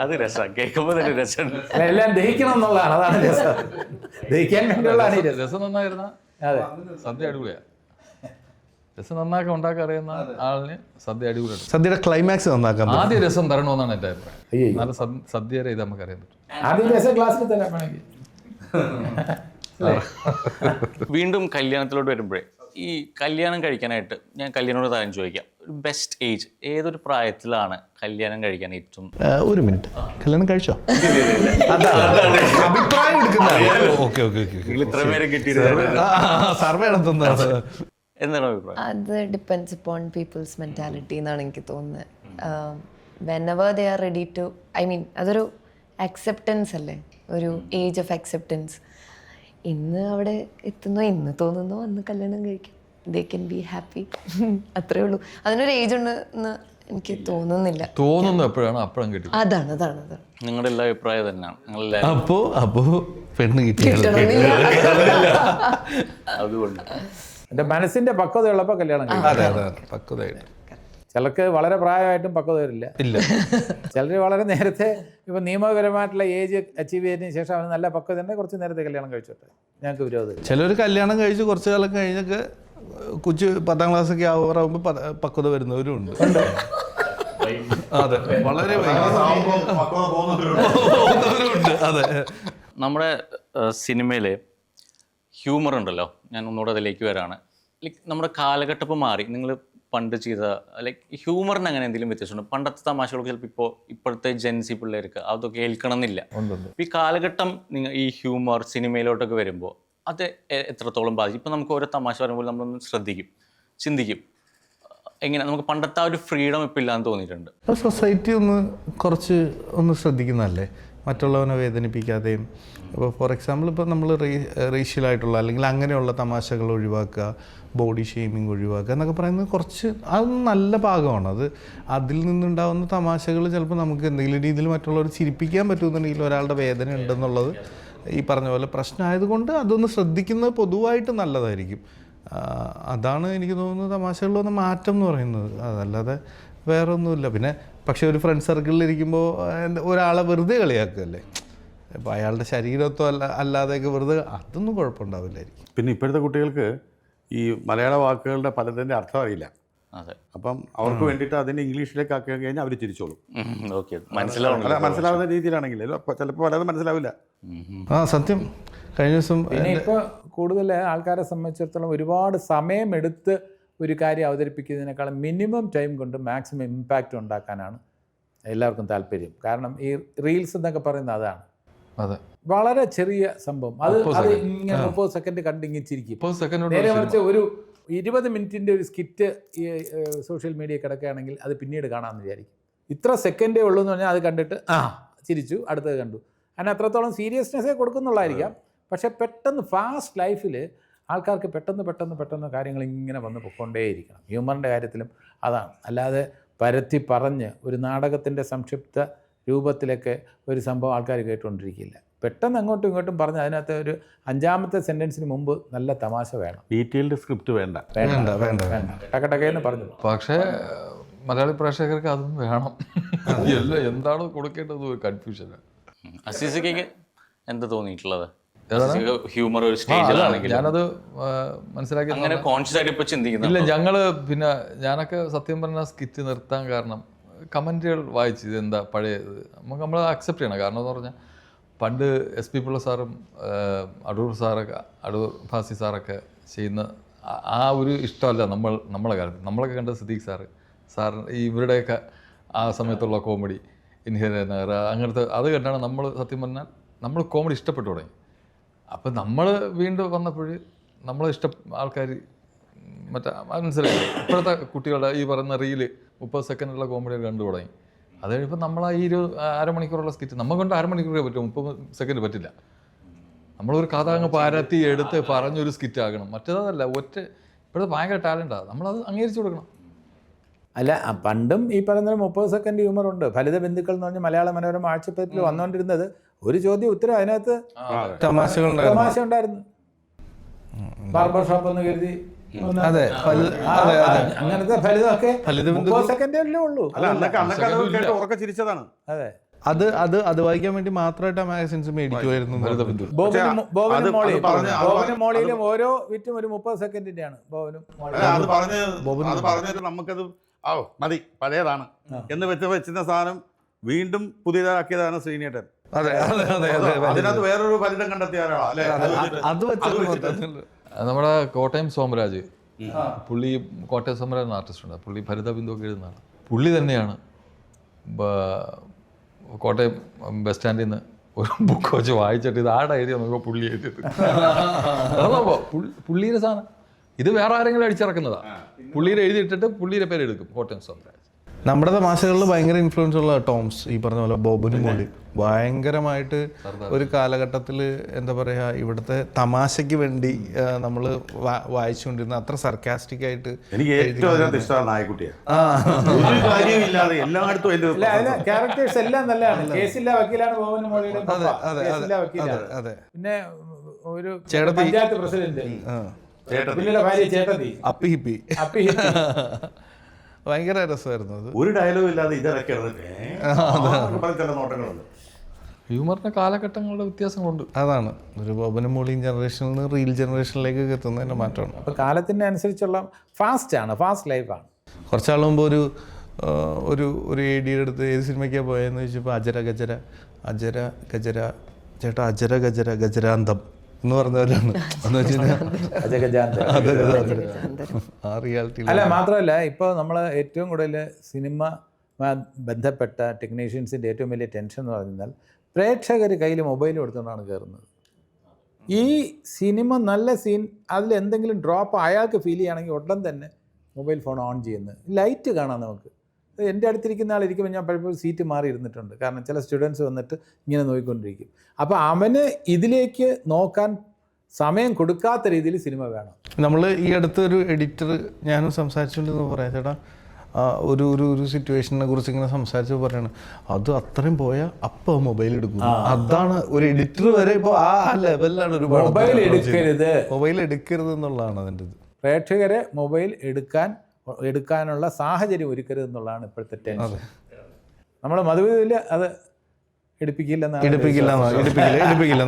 അത് രസം കേൾക്കുമ്പോൾ തന്നെ രസം. എല്ലാം ദഹിക്കണം എന്നുള്ളതാണ്, അതാണ് രസം. ദഹിക്കാൻ വേണ്ടിയുള്ളതാണ് രസം. നന്നായിരുന്ന സദ്യ അടിപൊളിയാണ്. രസം നന്നാക്കാൻ ഉണ്ടാക്കാൻ അറിയുന്ന ആളിന് സദ്യ അടിപൊളിയാണ്. സദ്യയുടെ ക്ലൈമാക്സ് നന്നാക്കാൻ ആദ്യം രസം തരണമെന്നാണ് എൻ്റെ അഭിപ്രായം. നല്ല സദ്യയുടെ ഇത് നമുക്ക് അറിയാൻ പറ്റും. ആദ്യം രസം ക്ലാസ്സിൽ തന്നെ വേണമെങ്കിൽ. വീണ്ടും കല്യാണത്തിലോട്ട് വരുമ്പോഴേ, ഈ കല്യാണം കഴിക്കാനായിട്ട് ഞാൻ കല്യാണോട് താരം ചോദിക്കാം, ഒരു ബെസ്റ്റ് ഏജ് ഏതൊരു പ്രായത്തിലാണ് കല്യാണം കഴിക്കാൻ ഏറ്റവും? ഒരു മിനിറ്റ്, കല്യാണം കഴിച്ചോ? അഭിപ്രായം സർവേ നടത്തുന്നത് എന്താണ് അഭിപ്രായം? അത് ഡിപ്പെൻഡ്സ് upon പീപ്പിൾസ് മെന്റാലിറ്റി എന്നാണ് എനിക്ക് തോന്നുന്നത്. whenever they are ready to, അതൊരു അക്സെപ്റ്റൻസ് അല്ലേ, ഒരു ഏജ് ഓഫ് അക്സെപ്റ്റൻസ്. ഇന്ന് അവിടെ എത്തുന്നോ, ഇന്ന് തോന്നുന്നോ അന്ന് കല്യാണം കഴിക്കാം. ദേ കെൻ ബി ഹാപ്പി. അത്രേ ഉള്ളൂ. അതിനൊരു ഏജ് ഉണ്ട് എന്ന് എനിക്ക് തോന്നുന്നില്ല. തോന്നുന്നു എപ്പോഴാണ് അപ്പോഴും കിട്ടി. അതാണ് നിങ്ങളുടെ എല്ലാ അഭിപ്രായം തന്നെയാണ്. അപ്പോ പെണ്ണ് കിട്ടി. അതുകൊണ്ട് എൻ്റെ മനസ്സിൻ്റെ പക്വത ഉള്ളപ്പോൾ കല്യാണം കഴിക്കും. പക്വതയായിട്ട്. ചിലർക്ക് വളരെ പ്രായമായിട്ടും പക്വത വരില്ല. ചിലർ വളരെ നേരത്തെ, ഇപ്പം നിയമപരമായിട്ടുള്ള ഏജ് അച്ചീവ് ചെയ്തതിന് ശേഷം അവന് നല്ല പക്വത തന്നെ കുറച്ച് നേരത്തെ കല്യാണം കഴിച്ചോട്ടെ, ഞങ്ങൾക്ക് വിരോധം. ചിലർ കല്യാണം കഴിച്ച് കുറച്ച് കാലം കഴിഞ്ഞൊക്കെ കൊച്ചു 10ാം ക്ലാസ്സൊക്കെ ആവുമ്പോൾ പക്വത വരുന്നവരും ഉണ്ട്. അതെ, വളരെ അതെ. നമ്മുടെ സിനിമയിൽ ഹ്യൂമർ ഉണ്ടല്ലോ, ഞാൻ ഒന്നുകൂടെ അതിലേക്ക് വരാണ്. ലൈക്ക് നമ്മുടെ കാലഘട്ടം മാറി. നിങ്ങൾ പണ്ട് ചെയ്ത ലൈക്ക് ഹ്യൂമറിന് അങ്ങനെ എന്തെങ്കിലും വ്യത്യാസമുണ്ട്? പണ്ടത്തെ തമാശകളൊക്കെ ചിലപ്പോൾ ഇപ്പോഴത്തെ ജെൻസി പിള്ളേർക്ക് അതൊക്കെ ഏൽക്കണമെന്നില്ല. ഈ കാലഘട്ടം ഈ ഹ്യൂമർ സിനിമയിലോട്ടൊക്കെ വരുമ്പോൾ അത് എത്രത്തോളം ബാധിക്കും? ഇപ്പം നമുക്ക് ഓരോ തമാശ പറയുമ്പോൾ നമ്മളൊന്ന് ശ്രദ്ധിക്കും, ചിന്തിക്കും, എങ്ങനെ നമുക്ക് പണ്ടത്തെ ആ ഒരു ഫ്രീഡം ഇപ്പം ഇല്ലാന്ന് തോന്നിയിട്ടുണ്ട്. സൊസൈറ്റി കുറച്ച് ശ്രദ്ധിക്കുന്നതല്ലേ, മറ്റുള്ളവനെ വേദനിപ്പിക്കാതെയും. ഇപ്പോൾ ഫോർ എക്സാമ്പിൾ ഇപ്പോൾ നമ്മൾ റേഷ്യലായിട്ടുള്ള അല്ലെങ്കിൽ അങ്ങനെയുള്ള തമാശകൾ ഒഴിവാക്കുക, ബോഡി ഷെയ്മിങ് ഒഴിവാക്കുക എന്നൊക്കെ പറയുന്നത് കുറച്ച് അത് നല്ല ഭാഗമാണ്. അതിൽ നിന്നുണ്ടാകുന്ന തമാശകൾ ചിലപ്പോൾ നമുക്ക് എന്തെങ്കിലും രീതിയിൽ മറ്റുള്ളവർ ചിരിപ്പിക്കാൻ പറ്റുമെന്നുണ്ടെങ്കിൽ ഒരാളുടെ വേദന ഉണ്ടെന്നുള്ളത് ഈ പറഞ്ഞ പോലെ പ്രശ്നമായതുകൊണ്ട് അതൊന്ന് ശ്രദ്ധിക്കുന്നത് പൊതുവായിട്ട് നല്ലതായിരിക്കും. അതാണ് എനിക്ക് തോന്നുന്നത് തമാശകളിലൊന്ന് മാറ്റം എന്ന് പറയുന്നത്. അതല്ലാതെ വേറെ ഒന്നുമില്ല. പിന്നെ പക്ഷേ ഒരു ഫ്രണ്ട് സർക്കിളിലിരിക്കുമ്പോൾ ഒരാളെ വെറുതെ കളിയാക്കുകയല്ലേ, ഇപ്പോൾ അയാളുടെ ശരീരത്തോ അല്ലാതെയൊക്കെ വെറുതെ, അതൊന്നും കുഴപ്പമുണ്ടാവില്ലായിരിക്കും. പിന്നെ ഇപ്പോഴത്തെ കുട്ടികൾക്ക് ഈ മലയാള വാക്കുകളുടെ പലതിൻ്റെ അർത്ഥം അറിയില്ല. അതെ. അപ്പം അവർക്ക് വേണ്ടിയിട്ട് അതിനെ ഇംഗ്ലീഷിലേക്ക് ആക്കി കഴിഞ്ഞാൽ അവർ ചിരിച്ചോളും. ഓക്കെ, മനസ്സിലാവണം. അല്ല, മനസ്സിലാവുന്ന രീതിയിലാണെങ്കിൽ ചിലപ്പോൾ പലതും മനസ്സിലാവില്ല. സത്യം. കഴിഞ്ഞ ദിവസം പിന്നെ ഇപ്പോൾ കൂടുതൽ ആൾക്കാരെ സംബന്ധിച്ചിടത്തോളം ഒരുപാട് സമയമെടുത്ത് ഒരു കാര്യം അവതരിപ്പിക്കുന്നതിനേക്കാളും മിനിമം ടൈം കൊണ്ട് മാക്സിമം ഇമ്പാക്റ്റ് ഉണ്ടാക്കാനാണ് എല്ലാവർക്കും താല്പര്യം. കാരണം ഈ റീൽസ് എന്നൊക്കെ പറയുന്നത് അതാണ്. അതെ, വളരെ ചെറിയ സംഭവം, അത് ഇങ്ങനെ 30 സെക്കൻഡ് കണ്ടിങ്ങിച്ചിരിക്കും. 30 സെക്കൻഡ് നേരെ മറിച്ച് ഒരു 20 മിനിറ്റിൻ്റെ ഒരു സ്കിറ്റ് ഈ സോഷ്യൽ മീഡിയ കിടക്കുകയാണെങ്കിൽ അത് പിന്നീട് കാണാമെന്ന് വിചാരിക്കും. ഇത്ര സെക്കൻഡേ ഉള്ളൂ എന്ന് പറഞ്ഞാൽ അത് കണ്ടിട്ട് ചിരിച്ചു, അടുത്തത് കണ്ടു. അതിന് അത്രത്തോളം സീരിയസ്നെസ്സേ കൊടുക്കുന്നുള്ളായിരിക്കാം. പക്ഷേ പെട്ടെന്ന് ഫാസ്റ്റ് ലൈഫിൽ ആൾക്കാർക്ക് പെട്ടെന്ന് കാര്യങ്ങൾ ഇങ്ങനെ വന്ന് പൊയ്ക്കൊണ്ടേയിരിക്കണം. ഹ്യൂമറിൻ്റെ കാര്യത്തിലും അതാണ്. അല്ലാതെ പരത്തി പറഞ്ഞ് ഒരു നാടകത്തിൻ്റെ സംക്ഷിപ്ത രൂപത്തിലൊക്കെ ഒരു സംഭവം ആൾക്കാർ കേട്ടുകൊണ്ടിരിക്കില്ല. പെട്ടെന്ന് അങ്ങോട്ടും ഇങ്ങോട്ടും പറഞ്ഞ് അതിനകത്ത് ഒരു 5ാമത്തെ സെൻറ്റൻസിന് മുമ്പ് നല്ല തമാശ വേണം. ഡീറ്റെയിൽഡ് സ്ക്രിപ്റ്റ് വേണ്ട. ടക്കടക്കേന്ന് പറഞ്ഞു. പക്ഷേ മലയാളി പ്രേക്ഷകർക്ക് അതും വേണം. എല്ലാം എന്താണ് കൊടുക്കേണ്ടത് ഒരു കൺഫ്യൂഷനാണ്. അസീസിക്ക് എന്താ തോന്നിയിട്ടുള്ളത്? ഹ്യൂമർ ഒരു ഞാനത് മനസ്സിലാക്കി അങ്ങനെ കോൺഷ്യസ് ആയിട്ട് ഇപ്പോൾ ചിന്തിക്കുന്നു. ഇല്ല, പിന്നെ ഞാനൊക്കെ സത്യം പറഞ്ഞാൽ സ്കിറ്റ് നിർത്താൻ കാരണം കമൻറ്റുകൾ വായിച്ച് ഇതെന്താ പഴയത് നമ്മൾ അക്സെപ്റ്റ് ചെയ്യണം. കാരണം എന്ന് പറഞ്ഞാൽ പണ്ട് SP പിള്ള സാറും അടൂർ ഫാസി സാറൊക്കെ ചെയ്യുന്ന ആ ഒരു ഇഷ്ടമല്ല നമ്മളെ കാലത്ത്. നമ്മളൊക്കെ കണ്ട സിദ്ദീഖ് സാർ ഇവരുടെയൊക്കെ ആ സമയത്തുള്ള കോമഡി, ഇൻഹിയർ അങ്ങനത്തെ അത് കണ്ടാണ് നമ്മൾ സത്യം പറഞ്ഞാൽ നമ്മൾ കോമഡി ഇഷ്ടപ്പെട്ടു തുടങ്ങി. അപ്പം നമ്മൾ വീണ്ടും വന്നപ്പോൾ നമ്മളെ ആൾക്കാർ മനസ്സിലായി. ഇപ്പോഴത്തെ കുട്ടികളുടെ ഈ പറയുന്ന റീല് 30 സെക്കൻഡുള്ള കോമഡി കണ്ടു തുടങ്ങി. അത് കഴിയുമ്പോൾ നമ്മൾ ആ 1/2 സ്കിറ്റ് നമ്മൾ കൊണ്ട് 1/2 മണിക്കൂറേ പറ്റും, 30 സെക്കൻഡ് പറ്റില്ല. നമ്മളൊരു കഥ അങ്ങ് പാരത്തി എടുത്ത് പറഞ്ഞൊരു സ്കിറ്റ് ആകണം. മറ്റേതല്ല, ഇപ്പോഴത്തെ ഭയങ്കര ടാലൻ്റാണ്, നമ്മളത് അംഗീകരിച്ചു കൊടുക്കണം. അല്ല, പണ്ടും ഈ പറയുന്ന 30 സെക്കൻഡ് ഹ്യൂമർ ഉണ്ട്. ഫലിത ബന്ധുക്കൾ എന്ന് പറഞ്ഞാൽ മലയാള മനോരമ ആഴ്ചപ്പതിപ്പിൽ വന്നുകൊണ്ടിരുന്നത് ഒരു ചോദ്യം ഉത്തരം, അതിനകത്ത് തമാശ ഉണ്ടായിരുന്നു. ബാർബർ ഷോപ്പ് എന്ന് കരുതി അങ്ങനത്തെ ഫലിതമൊക്കെ 30 സെക്കൻഡല്ലേ ഉള്ളൂ. ചിരിച്ചതാണ്. അതെ, അത് വായിക്കാൻ വേണ്ടി മാത്രമായിട്ട് ആ മാഗസിൻസ് മേടിക്കുമായിരുന്നു. ബോബനും മോളിയിലും ഓരോ വിറ്റും ഒരു 30 സെക്കൻഡിന്റെയാണ്. പറഞ്ഞത് നമുക്കത് മതി, പഴയതാണ് എന്ന് വെച്ചിരുന്ന സാധനം വീണ്ടും പുതിയതാക്കിയതാണ് ശ്രീനേട്ടൻ. അതിനകത്ത് വേറൊരു ഫലിതം കണ്ടെത്തിയാലാണ്. നമ്മുടെ കോട്ടയം സോമരാജ്, പുള്ളി കോട്ടയം സോമരാജ് എന്ന ആർട്ടിസ്റ്റ് ഉണ്ട്. പുള്ളി ഭരിത ബിന്ദുവൊക്കെ എഴുതുന്നതാണ്. പുള്ളി തന്നെയാണ് കോട്ടയം ബസ് സ്റ്റാൻഡിൽ നിന്ന് ഒരു ബുക്ക് വെച്ച് വായിച്ചിട്ട് ഇത് ആടെ എഴുതിയ നോക്കുമ്പോൾ പുള്ളി എഴുതിയത്. പുള്ളിയുടെ സാധനം ഇത് വേറെ ആരെങ്കിലും അടിച്ചിറക്കുന്നതാണ്. പുള്ളിയുടെ എഴുതിയിട്ടിട്ട് പുള്ളിയുടെ പേര് എടുക്കും കോട്ടയം സോമരാജ്. നമ്മുടെ തമാശകളിൽ ഭയങ്കര ഇൻഫ്ലുവൻസ് ഉള്ള ടോംസ്, ഈ പറഞ്ഞ പോലെ ബോബനും മോളി ഭയങ്കരമായിട്ട് ഒരു കാലഘട്ടത്തിൽ എന്താ പറയുക, ഇവിടുത്തെ തമാശയ്ക്ക് വേണ്ടി നമ്മൾ വായിച്ചുകൊണ്ടിരുന്ന അത്ര സർക്കാസ്റ്റിക് ആയിട്ട്. എനിക്ക് ഏറ്റവും ഇഷ്ടമാണ് നായക്കുട്ടിയാണ്. എല്ലായിടത്തും ക്യാരക്ടേഴ്സ് എല്ലാം നല്ലതാണ്. കേസില്ല വക്കീലാണ് ബോബനും മോളിയുടെ. അതെ. പിന്നെ ഒരു പഞ്ചായത്ത് പ്രസിഡന്റ്, ഭാര്യ ചേട്ടത്തി, അപ്പി ഹിപ്പി ഭയങ്കര രസമായിരുന്നു അത്. ഒരു ഡയലോഗ് ഇല്ലാതെ ഇതൊക്കെ നോട്ടങ്ങളുണ്ട്. ഹ്യൂമറിന്റെ കാലഘട്ടങ്ങളുടെ വ്യത്യാസങ്ങളുണ്ട്. അതാണ് ഒരു ബോബനും മോളിയും ജനറേഷനിൽ നിന്ന് റീൽ ജനറേഷനിലേക്ക് എത്തുന്നതിൻ്റെ മാറ്റമാണ്. അപ്പോൾ കാലത്തിൻ്റെ അനുസരിച്ചുള്ള ഫാസ്റ്റ് ലൈഫാണ്. കുറച്ചാൾ മുമ്പ് ഒരു ADയുടെ അടുത്ത് ഏത് സിനിമയ്ക്കാണ് പോയതെന്ന് ചോദിച്ചപ്പോൾ അജര ഗജര ചേട്ടാ അജര ഗജര ഗജരാന്തം എന്ന് പറഞ്ഞവരാണ്. എന്ന് വെച്ച് കഴിഞ്ഞാൽ അല്ല, മാത്രമല്ല ഇപ്പോൾ നമ്മൾ ഏറ്റവും കൂടുതൽ സിനിമ ബന്ധപ്പെട്ട ടെക്നീഷ്യൻസിൻ്റെ ഏറ്റവും വലിയ ടെൻഷൻ എന്ന് പറഞ്ഞാൽ പ്രേക്ഷകർ കയ്യിൽ മൊബൈൽ കൊടുത്തുകൊണ്ടാണ് കയറുന്നത്. ഈ സിനിമ നല്ല സീൻ അതിൽ എന്തെങ്കിലും ഡ്രോപ്പ് അയാൾക്ക് ഫീൽ ചെയ്യുകയാണെങ്കിൽ ഉടൻ തന്നെ മൊബൈൽ ഫോൺ ഓൺ ചെയ്യുന്നത്. ലൈറ്റ് കാണാം നമുക്ക്. എൻ്റെ അടുത്തിരിക്കുന്ന ആളിരിക്കുമ്പോൾ ഞാൻ പലപ്പോഴും സീറ്റ് മാറി ഇരുന്നിട്ടുണ്ട്. കാരണം ചില സ്റ്റുഡൻസ് വന്നിട്ട് ഇങ്ങനെ നോക്കിക്കൊണ്ടിരിക്കും. അപ്പോൾ അവന് ഇതിലേക്ക് നോക്കാൻ സമയം കൊടുക്കാത്ത രീതിയിൽ സിനിമ വേണം. നമ്മൾ ഈ അടുത്തൊരു എഡിറ്റർ ഞാനും സംസാരിച്ചുകൊണ്ടെന്ന് പറയാം, ചേട്ടാ ഒരു സിറ്റുവേഷനെ കുറിച്ച് ഇങ്ങനെ സംസാരിച്ച് പറയാണ്, അത് അത്രയും പോയാൽ അപ്പോൾ മൊബൈൽ എടുക്കും. അതാണ് ഒരു എഡിറ്റർ വരെ ഇപ്പോൾ ആ ലെവലിലാണ്. ഒരു മൊബൈൽ എടുക്കരുത് എന്നുള്ളതാണ് അതിൻ്റെ ഇത്. പ്രേക്ഷകരെ മൊബൈൽ എടുക്കാനുള്ള സാഹചര്യം ഒരുക്കരുത് എന്നുള്ളതാണ് ഇപ്പോഴത്തെ ടെൻഷൻ. നമ്മൾ മധുവിൽ അത് എടുപ്പിക്കില്ല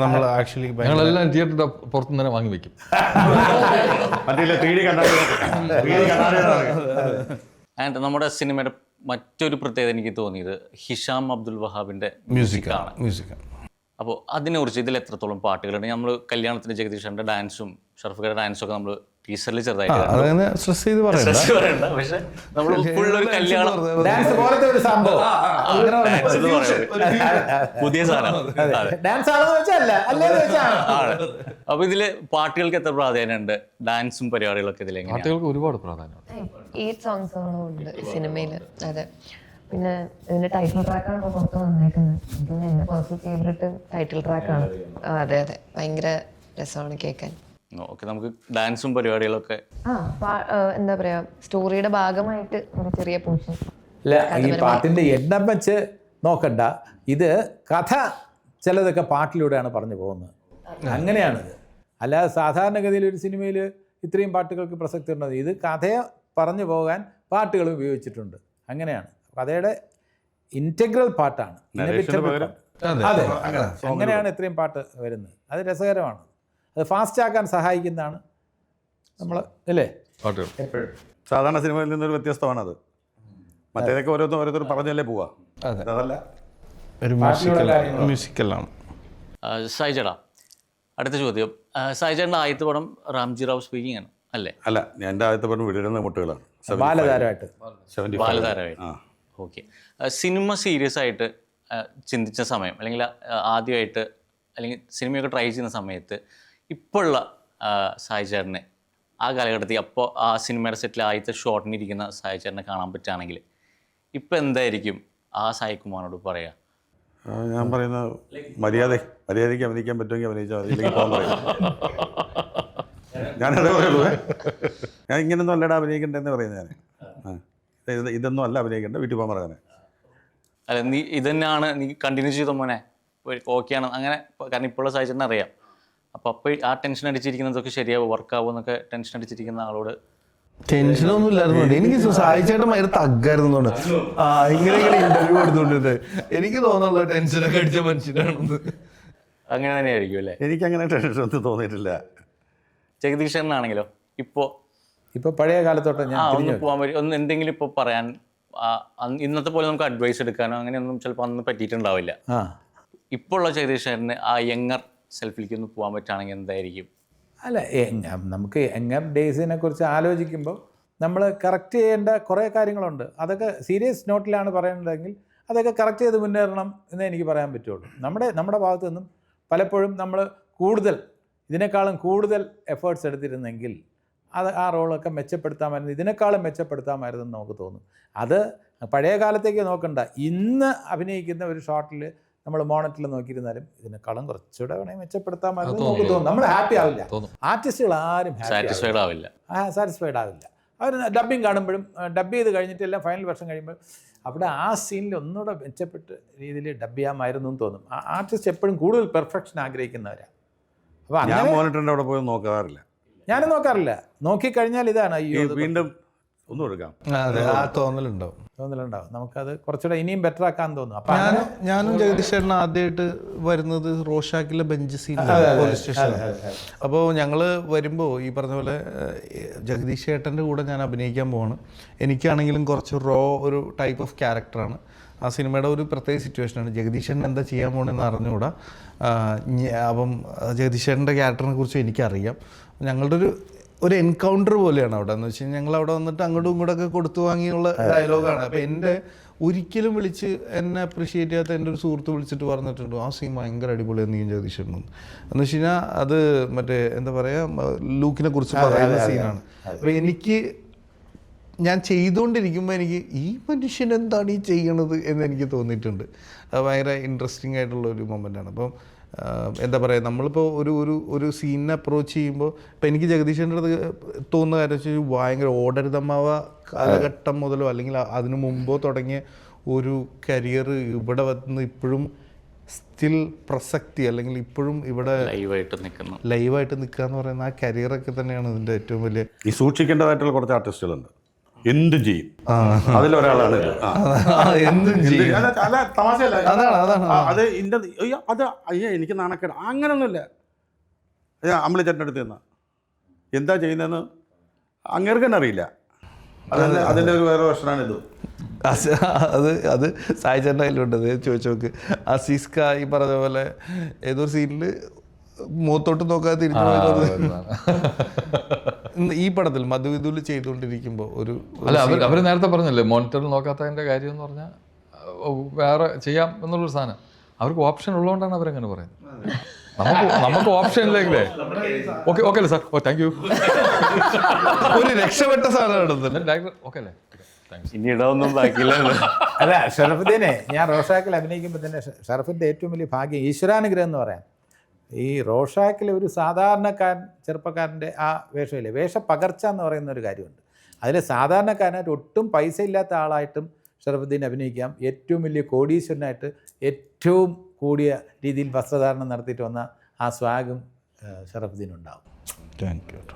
നമ്മൾ ആക്ച്വലി ഞങ്ങളെല്ലാം തിയേറ്ററിൻ്റെ പുറത്തുനിന്ന് തന്നെ വാങ്ങി വെക്കും. മറ്റേ 3D കണ്ണാടി ആൻഡ് നമ്മുടെ സിനിമയുടെ മറ്റൊരു പ്രത്യേകത എനിക്ക് തോന്നിയത് ഹിഷാം അബ്ദുൽ വഹാബിൻ്റെ മ്യൂസിക്കാണ്. അപ്പോൾ അതിനെക്കുറിച്ച് ഇതിൽ എത്രത്തോളം പാട്ടുകളുണ്ട്? നമ്മൾ കല്യാണത്തിന് ജഗദീഷൻ്റെ ഡാൻസും ഷർഫുഖയുടെ ഡാൻസും ഒക്കെ നമ്മൾ ടീച്ചറിൽ ചെറുതായിട്ട് അതങ്ങനെ സ്ട്രെസ് ചെയ്ത് പറയണ്ട. പക്ഷെ നമ്മൾ ഫുൾ ഒരു കല്യാണം ഡാൻസ് പോലത്തെ ഒരു സംഭവം ഡാൻസ് എന്ന് പറയുന്നത് പുതിയ സാധനം. ഡാൻസ് ആണെന്ന് വെച്ചാൽ അല്ലേന്ന് വെച്ചാൽ അപ്പൊ ഇതില് പാട്ടുകൾക്ക് എത്ര പ്രാധാന്യമുണ്ട്? ഡാൻസും പരിപാടികളൊക്കെ ഇതിലെങ്ങനെ? പാട്ടുകൾക്ക് ഒരുപാട് പ്രാധാന്യമുണ്ട്. 8 സോങ്സുകളും ഉണ്ട് സിനിമയിൽ. അതെ, പിന്നെ ഇതിന്റെ ടൈറ്റിൽ ട്രാക്കാണ് ഇപ്പോൾ പുറത്ത് വന്നേക്കുന്നത്. പിന്നെ എൻ്റെ പേഴ്സണൽ ഫേവറേറ്റ് ടൈറ്റിൽ ട്രാക്കാണ്. അതെ അതെ, ഭയങ്കര രസമാണ് കേൾക്കാൻ. ഓക്കെ, നമുക്ക് ഡാൻസും പരിപാടികളൊക്കെ എന്താ പറയാ, സ്റ്റോറിയുടെ ഭാഗമായിട്ട് ഒരു ചെറിയ പോർഷൻ. അല്ല, ഈ പാട്ടിന്റെ എണ്ണം വെച്ച് നോക്കണ്ട, ഇത് കഥ ചിലതൊക്കെ പാട്ടിലൂടെയാണ് പറഞ്ഞു പോകുന്നത്. അങ്ങനെയാണിത്. അല്ലാതെ സാധാരണഗതിയിൽ ഒരു സിനിമയിൽ ഇത്രയും പാട്ടുകൾക്ക് പ്രസക്തി ഉണ്ടത്. ഇത് കഥയെ പറഞ്ഞു പോകാൻ പാട്ടുകൾ ഉപയോഗിച്ചിട്ടുണ്ട്. അങ്ങനെയാണ്, കഥയുടെ ഇൻറ്റഗ്രൽ പാട്ടാണ്. അതെ, അങ്ങനെയാണ് ഇത്രയും പാട്ട് വരുന്നത്. അത് രസകരമാണ്, അത് ഫാസ്റ്റ് ആക്കാൻ സഹായിക്കുന്നതാണ് നമ്മൾ, അല്ലേ? പാട്ടുകൾ എപ്പോഴും സാധാരണ സിനിമയിൽ നിന്നൊരു വ്യത്യസ്തമാണത്. മറ്റേതൊക്കെ ഓരോരുത്തർ പറഞ്ഞല്ലേ പോവാ, അതല്ല ഒരു മ്യൂസിക്കലാണ്. സായിച്ചേട്ടാ, അടുത്ത ചോദ്യം. സായിച്ചേട്ടൻ്റെ ആദ്യത്തെ പടം റാംജി റാവ് സ്പീക്കിംഗ് ആണ് അല്ലേ? അല്ല, എൻ്റെ ആദ്യത്തെ പടം വിടരുന്ന മുട്ടുകളാണ്. ബാലതാരമായിട്ട്. ബാലതാരമായിട്ട്. ഓക്കെ. സിനിമ സീരിയസ് ആയിട്ട് ചിന്തിച്ച സമയം, അല്ലെങ്കിൽ ആദ്യമായിട്ട് അല്ലെങ്കിൽ സിനിമയൊക്കെ ട്രൈ ചെയ്യുന്ന സമയത്ത് ഇപ്പോഴുള്ള സായിച്ചേട്ടനെ, ആ കാലഘട്ടത്തിൽ അപ്പോൾ ആ സിനിമയുടെ സെറ്റിൽ ആദ്യത്തെ ഷോട്ടിനിരിക്കുന്ന സായിച്ചേട്ടനെ കാണാൻ പറ്റുകയാണെങ്കിൽ ഇപ്പം എന്തായിരിക്കും ആ സായികുമാറിനോട് പറയുക? ഞാൻ പറയുന്ന മര്യാദയ്ക്ക് അഭിനയിക്കാൻ പറ്റുമെങ്കിൽ അഭിനയിച്ചാൽ മതി, ഇല്ലെങ്കിൽ പോകാൻ പറയും. ഞാനതേ പറയുള്ളൂ. ഞാൻ ഇങ്ങനൊന്നും അല്ലടാ അഭിനയിക്കണ്ടെന്ന് പറയുന്നത്. ഞാൻ ഇതൊന്നും അല്ല അഭിനയിക്കേണ്ട, വീട്ടിൽ പോകാൻ പറയാൻ. അല്ല, നീ ഇതന്നെയാണ്, നീ കണ്ടിന്യൂ ചെയ്ത മോനെ, ഓക്കെയാണ് അങ്ങനെ. കാരണം ഇപ്പോഴുള്ള സാഹചര്യം അറിയാം. അപ്പോൾ ആ ടെൻഷൻ അടിച്ചിരിക്കുന്നതൊക്കെ ശരിയാവും, വർക്കാവും എന്നൊക്കെ ടെൻഷൻ അടിച്ചിരിക്കുന്ന ആളോട് ടെൻഷനൊന്നും ഇല്ലായിരുന്നു. എനിക്ക് സഹായിച്ചേട്ടൻ ഭയങ്കര തഗ്ഗായിരുന്നു. ഇങ്ങനെ ഇന്റർവ്യൂ എടുത്തോണ്ടിരുന്നത് എനിക്ക് തോന്നുന്നു ടെൻഷനൊക്കെ അടിച്ച മനുഷ്യനാണെന്ന്. അങ്ങനെ തന്നെയായിരിക്കും അല്ലേ? എനിക്കങ്ങനെ ടെൻഷനൊന്നും തോന്നിയിട്ടില്ല. ജഗദീഷനാണെങ്കിലോ ഇപ്പോൾ പഴയ കാലത്തോട്ട് ഞാൻ ഒന്ന് പോകാൻ പറ്റും, ഒന്ന് എന്തെങ്കിലും ഇപ്പോൾ പറയാൻ, ഇന്നത്തെ പോലെ നമുക്ക് അഡ്വൈസ് എടുക്കാനോ അങ്ങനെയൊന്നും ചിലപ്പോൾ അന്ന് പറ്റിയിട്ടുണ്ടാവില്ല. ഇപ്പോൾ ഉള്ള ജഗദീഷന് ആ യങ്ങർ സെൽഫിലേക്ക് ഒന്ന് പോകാൻ പറ്റുകയാണെങ്കിൽ എന്തായിരിക്കും? അല്ല, നമുക്ക് യങ്ങർ ഡേയ്സിനെ കുറിച്ച് ആലോചിക്കുമ്പോൾ നമ്മൾ കറക്റ്റ് ചെയ്യേണ്ട കുറേ കാര്യങ്ങളുണ്ട്. അതൊക്കെ സീരിയസ് നോട്ടിലാണ് പറയുന്നതെങ്കിൽ അതൊക്കെ കറക്റ്റ് ചെയ്ത് മുന്നേറണം എന്നേ എനിക്ക് പറയാൻ പറ്റുള്ളൂ. നമ്മുടെ ഭാഗത്തു നിന്നും പലപ്പോഴും നമ്മൾ ഇതിനേക്കാളും കൂടുതൽ എഫേർട്സ് എടുത്തിരുന്നെങ്കിൽ ആ റോളൊക്കെ മെച്ചപ്പെടുത്താമായിരുന്നു, ഇതിനേക്കാളും മെച്ചപ്പെടുത്താമായിരുന്നു നമുക്ക് തോന്നും. അത് പഴയ കാലത്തേക്ക് നോക്കണ്ട, ഇന്ന് അഭിനയിക്കുന്ന ഒരു ഷോട്ടിൽ നമ്മൾ മോണിറ്ററിൽ നോക്കിയിരുന്നാലും ഇതിനേക്കാളും കുറച്ചുകൂടെ വേണമെങ്കിൽ മെച്ചപ്പെടുത്താമായിരുന്നു നമുക്ക് തോന്നും. നമ്മൾ ഹാപ്പി ആവില്ല, ആർട്ടിസ്റ്റുകൾ ആരും സാറ്റിസ്ഫൈഡ് ആവില്ല. അവർ ഡബ്ബിങ് കാണുമ്പോഴും ഡബ് ചെയ്ത് കഴിഞ്ഞിട്ട് എല്ലാം ഫൈനൽ വെർഷൻ കഴിയുമ്പോൾ അവിടെ ആ സീനിൽ ഒന്നുകൂടെ മെച്ചപ്പെട്ട രീതിയിൽ ഡബ് ചെയ്യാമായിരുന്നു എന്ന് തോന്നും. ആർട്ടിസ്റ്റ് എപ്പോഴും കൂടുതൽ പെർഫെക്ഷൻ ആഗ്രഹിക്കുന്നവരാണ്. അപ്പോൾ ഞാൻ മോണിറ്ററിൻ്റെ അവിടെ പോയി നോക്കാറില്ല. ഞാനും നോക്കാറില്ല. നോക്കിക്കഴിഞ്ഞാൽ ഇതാണ് വീണ്ടും ഒന്നും എടുക്കാം, തോന്നലുണ്ടാവും. നമുക്കത് കുറച്ചുകൂടെ ഇനിയും ബെറ്റർ ആക്കാൻ തോന്നും. അപ്പം ഞാനും ജഗദീഷ് ചേട്ടൻ ആദ്യമായിട്ട് വരുന്നത് റോഷാക്കിലെ ബെഞ്ച് സീൻ പോലീസ് സ്റ്റേഷനിലാണ്. അപ്പോൾ ഞങ്ങൾ വരുമ്പോൾ ഈ പറഞ്ഞ പോലെ ജഗദീഷ് ചേട്ടൻ്റെ കൂടെ ഞാൻ അഭിനയിക്കാൻ പോവാണ്. എനിക്കാണെങ്കിലും കുറച്ച് ഒരു ടൈപ്പ് ഓഫ് ക്യാരക്ടറാണ്. ആ സിനിമയുടെ ഒരു പ്രത്യേക സിറ്റുവേഷനാണ്. ജഗദീഷ് ചേട്ടൻ എന്താ ചെയ്യാൻ പോകണമെന്ന് അറിഞ്ഞുകൂടാ. അപ്പം ജഗദീഷ് ചേട്ടൻ്റെ ക്യാരക്ടറിനെ കുറിച്ച് എനിക്കറിയാം. ഞങ്ങളുടെ ഒരു എൻകൗണ്ടർ പോലെയാണ് അവിടെ. എന്ന് വെച്ച് കഴിഞ്ഞാൽ ഞങ്ങൾ അവിടെ വന്നിട്ട് അങ്ങോട്ടും ഇങ്ങോട്ടൊക്കെ കൊടുത്തു വാങ്ങിയുള്ള ഡയലോഗാണ്. അപ്പോൾ എൻ്റെ ഒരിക്കലും വിളിച്ച് എന്നെ അപ്രിഷിയേറ്റ് ചെയ്യാത്ത എൻ്റെ ഒരു സുഹൃത്ത് വിളിച്ചിട്ട് പറഞ്ഞിട്ടുണ്ട്, ആ സീൻ ഭയങ്കര അടിപൊളിയാണ് നീ ജഗദീഷുണ്ടെന്ന്. എന്ന് വെച്ച് കഴിഞ്ഞാൽ അത് മറ്റേ എന്താ പറയുക, ലൂക്കിനെ കുറിച്ച് പറയുന്ന സീനാണ്. അപ്പോൾ ഞാൻ ചെയ്തുകൊണ്ടിരിക്കുമ്പോൾ എനിക്ക് ഈ മനുഷ്യൻ എന്താണ് ഈ ചെയ്യണത് എന്ന് എനിക്ക് തോന്നിയിട്ടുണ്ട്. അത് ഭയങ്കര ഇൻട്രസ്റ്റിംഗ് ആയിട്ടുള്ള ഒരു മൊമെൻ്റാണ്. അപ്പം എന്താ പറയുക, നമ്മളിപ്പോൾ ഒരു സീനിനെ അപ്രോച്ച് ചെയ്യുമ്പോൾ ഇപ്പം എനിക്ക് ജഗദീഷിൻ്റെ അടുത്ത് തോന്നുന്ന കാര്യം വെച്ചാൽ ഭയങ്കര ഓടരുതമ്മാവ കാലഘട്ടം മുതലോ അല്ലെങ്കിൽ അതിനു മുമ്പോ തുടങ്ങിയ ഒരു കരിയർ ഇവിടെ വന്ന് ഇപ്പോഴും സ്റ്റിൽ പ്രസക്തി, അല്ലെങ്കിൽ ഇപ്പോഴും ഇവിടെ ലൈവായിട്ട് നിൽക്കുക എന്ന് പറയുന്ന ആ കരിയറൊക്കെ തന്നെയാണ് ഇതിൻ്റെ ഏറ്റവും വലിയ. ഈ സൂക്ഷിക്കേണ്ടതായിട്ടുള്ള കുറച്ച് ആർട്ടിസ്റ്റുകളുണ്ട്. എന്തും ചെയ്യും. അതിലൊരാളാണ് ഇത്. എന്തും ചെയ്യും. അല്ല തമാശയല്ല. അതാണ്. അത് ഇന്റെ അയ്യോ അത് അയ്യോ എനിക്ക് നാണക്കേട് അങ്ങനൊന്നുമില്ല. അമ്പലച്ചേട്ടൻ്റെ അടുത്ത് നിന്നാ എന്താ ചെയ്യുന്നതെന്ന് അങ്ങേർക്ക് തന്നെ അറിയില്ല. അതല്ല അതിൻ്റെ ഒരു വേറെ പ്രശ്നമാണ് ഇത്. അത് സായിച്ചേട്ടൻ്റെ കയ്യിലുണ്ടത് ചോദിച്ചു നോക്ക്. അസീസ്ക ഈ പറഞ്ഞ പോലെ ഏതൊരു സീനില് മുഖത്തോട്ട് നോക്കാതെ തിരിഞ്ഞു പോയത് ഈ പടത്തിൽ മധുവിധുല് ചെയ്തുകൊണ്ടിരിക്കുമ്പോൾ ഒരു അല്ല അവർ നേരത്തെ പറഞ്ഞല്ലേ മോണിറ്ററിൽ നോക്കാത്തതിൻ്റെ കാര്യം എന്ന് പറഞ്ഞാൽ വേറെ ചെയ്യാം എന്നുള്ളൊരു സാധനം അവർക്ക് ഓപ്ഷൻ ഉള്ളതുകൊണ്ടാണ് അവരങ്ങനെ പറയുന്നത്. നമുക്ക് ഓപ്ഷൻ ഇല്ലെങ്കിലേ ഓക്കെ അല്ലേ സാർ ഓ താങ്ക് യു ഒരു രക്ഷപ്പെട്ട സാധനം ഡയറക്ടർ ഓക്കെ അല്ലേ ഇനി ഇടമൊന്നും ബാക്കിയില്ല. അല്ല ഷറഫുദ്ദീനെ ഞാൻ റോഷാക്കിൽ അഭിനയിക്കുമ്പോൾ തന്നെ ഷറഫിൻ്റെ ഏറ്റവും വലിയ ഭാഗ്യം ഈശ്വരാനുഗ്രഹം എന്ന് പറയാം. ഈ റോഷാക്കിലെ ഒരു സാധാരണക്കാരൻ ചെറുപ്പക്കാരൻ്റെ ആ വേഷമില്ലേ വേഷപ്പകർച്ച എന്ന് പറയുന്ന ഒരു കാര്യമുണ്ട്. അതിൽ സാധാരണക്കാരനായിട്ട് ഒട്ടും പൈസ ഇല്ലാത്ത ആളായിട്ടും ഷറഫുദ്ദീൻ അഭിനയിക്കാം. ഏറ്റവും വലിയ കോടീശ്വരനായിട്ട് ഏറ്റവും കൂടിയ രീതിയിൽ വസ്ത്രധാരണം നടത്തിയിട്ട് വന്ന ആ സ്വാഗും ഷറഫുദ്ദീൻ ഉണ്ടാവും.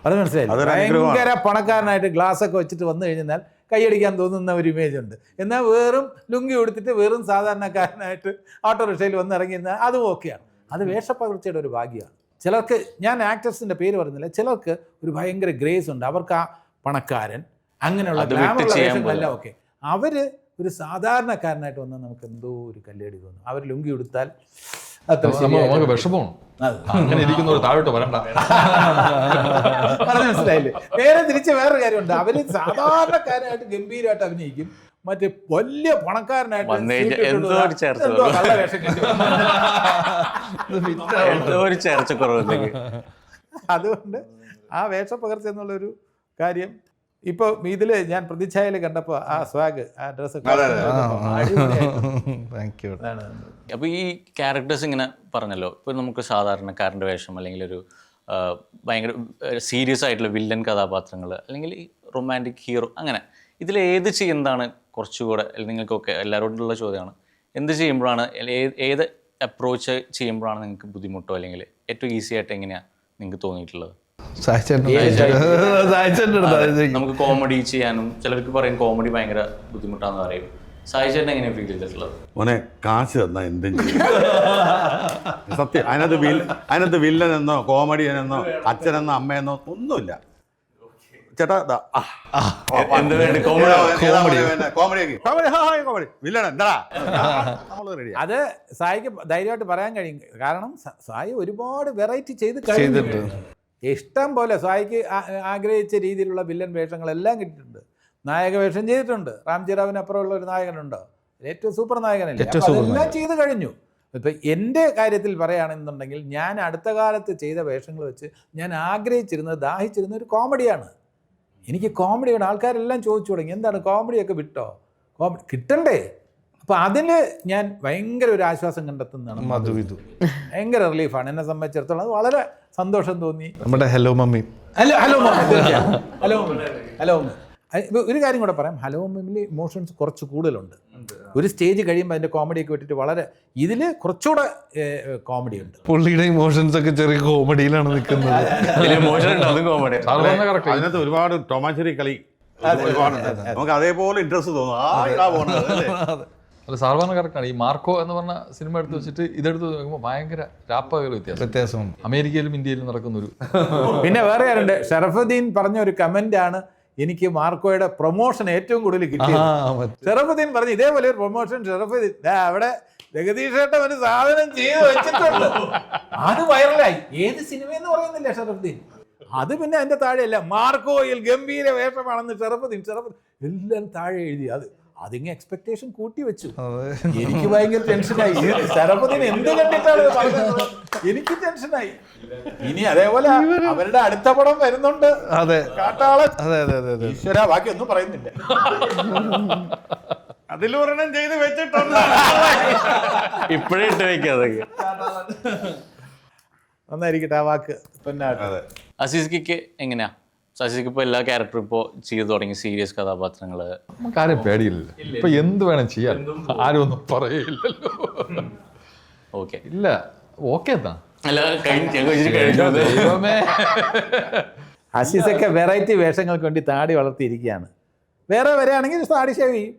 അത് മനസ്സിലായില്ല. ഭയങ്കര പണക്കാരനായിട്ട് ഗ്ലാസ്സൊക്കെ വെച്ചിട്ട് വന്നു കഴിഞ്ഞാൽ കൈയടിക്കാൻ തോന്നുന്ന ഒരു ഇമേജ് ഉണ്ട്. എന്നാൽ വെറും ലുങ്കി കൊടുത്തിട്ട് വെറും സാധാരണക്കാരനായിട്ട് ഓട്ടോറിക്ഷയിൽ വന്ന് ഇറങ്ങിയിരുന്നാൽ അതും ഓക്കെയാണ്. അത് വേഷപ്പകർച്ചയുടെ ഒരു ഭാഗ്യമാണ്. ചിലർക്ക് ഞാൻ ആക്ടേഴ്സിൻ്റെ പേര് പറയുന്നില്ല, ചിലർക്ക് ഒരു ഭയങ്കര ഗ്രേസ് ഉണ്ട്. അവർക്ക് ആ പണക്കാരൻ അങ്ങനെയുള്ള ഗ്ലാമറുള്ള വേഷങ്ങളെല്ലാം ഓക്കെ. അവർ ഒരു സാധാരണക്കാരനായിട്ട് വന്നാൽ നമുക്ക് എന്തോ ഒരു കല്ലേടി തോന്നും. അവർ ലുങ്കി കൊടുത്താൽ അത്ര നമുക്ക് വിഷമമാണ് അങ്ങനെ ഇരിക്കുന്നവർ താഴോട്ട് വരണ്ട. പറഞ്ഞ മനസ്സിലായില്ലേ? നേരെ തിരിച്ച് വേറൊരു കാര്യമുണ്ട്. അവര് സാധാരണക്കാരനായിട്ട് ഗംഭീരമായിട്ട് അഭിനയിക്കും, മറ്റേ വലിയ പണക്കാരനായിട്ട് അതുകൊണ്ട് ആ വേഷപ്പകർച്ച എന്നുള്ളൊരു കാര്യം ഇപ്പോൾ ഇതിൽ ഞാൻ പ്രതിച്ഛായയിൽ കണ്ടപ്പോൾ ആ സ്വാഗ് ആ ഡ്രസ്സൊക്കെ അപ്പോൾ ഈ ക്യാരക്ടേഴ്സ് ഇങ്ങനെ പറഞ്ഞല്ലോ, ഇപ്പോൾ നമുക്ക് സാധാരണക്കാരൻ്റെ വേഷം അല്ലെങ്കിൽ ഒരു ഭയങ്കര സീരിയസ് ആയിട്ടുള്ള വില്ലൻ കഥാപാത്രങ്ങൾ അല്ലെങ്കിൽ ഈ റൊമാൻറ്റിക് ഹീറോ അങ്ങനെ ഇതിലേത് ചെയ്യുന്നതാണ് കുറച്ചുകൂടെ നിങ്ങൾക്കൊക്കെ എല്ലാവരോടുള്ള ചോദ്യമാണ്. എന്ത് ചെയ്യുമ്പോഴാണ് ഏത് അപ്രോച്ച് ചെയ്യുമ്പോഴാണ് നിങ്ങൾക്ക് ബുദ്ധിമുട്ടോ അല്ലെങ്കിൽ ഏറ്റവും ഈസി ആയിട്ട് എങ്ങനെയാണ് നിങ്ങൾക്ക് തോന്നിയിട്ടുള്ളത്? നമുക്ക് കോമഡി ചെയ്യാനും ചിലർക്ക് പറയും കോമഡി ഭയങ്കര ബുദ്ധിമുട്ടാന്ന് പറയും. സായിച്ചേട്ടൻ എങ്ങനെയാണ് ഫീൽ ചെയ്തിട്ടുള്ളത്? മോനെ കാശ് തന്നാൽ എന്തും ചെയ്യും. സത്യം. അതിനകത്ത് വില്ലനെന്നോ കോമഡിയനെന്നോ അച്ഛനെന്നോ അമ്മയെന്നോ ഒന്നുമില്ല. ചേട്ടാ അത് സായിക്ക് ധൈര്യമായിട്ട് പറയാൻ കഴിയും. കാരണം സായി ഒരുപാട് വെറൈറ്റി ചെയ്തിട്ടുണ്ട്. ഇഷ്ടം പോലെ സായിക്ക് ആഗ്രഹിച്ച രീതിയിലുള്ള വില്ലൻ വേഷങ്ങളെല്ലാം കിട്ടിയിട്ടുണ്ട്. നായക വേഷം ചെയ്തിട്ടുണ്ട്. റാംജി റാവിനപ്പുറമുള്ള ഒരു നായകനുണ്ടോ? ഏറ്റവും സൂപ്പർ നായകനല്ലേ? അതെല്ലാം ചെയ്ത് കഴിഞ്ഞു. ഇപ്പം എൻ്റെ കാര്യത്തിൽ പറയുകയാണെന്നുണ്ടെങ്കിൽ ഞാൻ അടുത്ത കാലത്ത് ചെയ്ത വേഷങ്ങൾ വെച്ച് ഞാൻ ആഗ്രഹിച്ചിരുന്നത് ദാഹിച്ചിരുന്ന ഒരു കോമഡിയാണ്. എനിക്ക് കോമഡിയാണ്. ആൾക്കാരെല്ലാം ചോദിച്ചു തുടങ്ങി എന്താണ് കോമഡിയൊക്കെ വിട്ടോ? കോമഡി കിട്ടണ്ടേ? അപ്പോൾ അതിന് ഞാൻ ഭയങ്കര ഒരു ആശ്വാസം കണ്ടെത്തുന്നതാണ് മധുവിധു. ഭയങ്കര റിലീഫാണ് എന്നെ സംബന്ധിച്ചിടത്തോളം. അത് വളരെ സന്തോഷം തോന്നി. നമ്മുടെ ഹലോ മമ്മി ഒരു കാര്യം കൂടെ പറയാം. ഹലോ മമ്മിയിൽ ഇമോഷൻസ് കുറച്ച് കൂടുതലുണ്ട്. ഒരു സ്റ്റേജ് കഴിയുമ്പോൾ അതിൻ്റെ കോമഡിയൊക്കെ വിട്ടിട്ട് വളരെ ഇതിൽ കുറച്ചുകൂടെ കോമഡി ഉണ്ട്. പുള്ളിയുടെ ഇമോഷൻസ് ഒക്കെ ചെറിയ കോമഡിയിലാണ് നിൽക്കുന്നത്. അതിനകത്ത് ഒരുപാട് ടോമാഞ്ചേരി കളി ഒരുപാടുണ്ട്. നമുക്ക് അതേപോലെ ഇൻട്രസ്റ്റ് തോന്നും. അല്ല സാധാരണ കറക്റ്റാണ്. ഈ മാർക്കോ എന്ന് പറഞ്ഞ സിനിമ എടുത്ത് വെച്ചിട്ട് ഇതെടുത്ത് നോക്കുമ്പോൾ ഭയങ്കര രാപ്പകൽ വ്യത്യാസം. അമേരിക്കയിലും ഇന്ത്യയിലും നടക്കുന്നൊരു പിന്നെ വേറെ ആരുണ്ട്? ഷറഫുദ്ദീൻ പറഞ്ഞ ഒരു കമൻ്റാണ് എനിക്ക് മാർക്കോയുടെ പ്രൊമോഷൻ ഏറ്റവും കൂടുതൽ കിട്ടിയത്. ഷറഫുദ്ദീൻ പറഞ്ഞു ഇതേപോലെ ഒരു പ്രൊമോഷൻ ഷറഫുദ്ദീൻ അവിടെ ജഗദീഷേട്ടൻ ഒരു സാധനം ചെയ്ത് വെച്ചിട്ടുണ്ട്. അത് വൈറലായി. ഏത് സിനിമയെന്ന് പറയുന്നില്ല ഷറഫുദ്ദീൻ. അത് പിന്നെ അതിൻ്റെ താഴെയല്ല മാർക്കോയിൽ ഗംഭീര വേഷമാണെന്ന് ഷറഫുദ്ദീൻ എല്ലാം താഴെ എഴുതി. അതിങ്ങനെ എക്സ്പെക്ടേഷൻ കൂട്ടി വെച്ചു. എനിക്ക് ഭയങ്കര ടെൻഷനായി. ഷറഫുദ്ദീൻ എന്ത് കണ്ടിട്ടാണ് പറഞ്ഞത്? എനിക്ക് ടെൻഷനായി. ഇനി അതേപോലെ അവരുടെ അടുത്ത പടം വരുന്നുണ്ട്. കാട്ടാളൻ. ഈശ്വര ബാക്കി ഒന്നും പറയുന്നില്ല. അതിലൊരെണ്ണം ചെയ്ത് വെച്ചിട്ടുണ്ട്. ഇപ്പോഴേ ഇട്ട് വെക്കാതൊക്കെ നന്നായിരിക്കട്ടെ ആ വാക്ക്. പിന്നെ അസീസ്ക്ക് എങ്ങനെയാ? അസീസ്ക്ക് ഇപ്പോൾ എല്ലാ ക്യാരക്ടറും ഇപ്പോൾ ചെയ്തു തുടങ്ങി. സീരിയസ് കഥാപാത്രങ്ങൾ നമുക്കാരും പേടിയില്ലല്ലോ. ഇപ്പൊ എന്ത് വേണം ചെയ്യാൻ ആരും ഒന്നും പറയില്ലല്ലോ. ഓക്കെ ഇല്ല ഓക്കെ അസീസൊക്കെ വെറൈറ്റി വേഷങ്ങൾക്ക് വേണ്ടി താടി വളർത്തിയിരിക്കുകയാണ്. വേറെ വരികയാണെങ്കിൽ താടി ഷേവ് ചെയ്യും.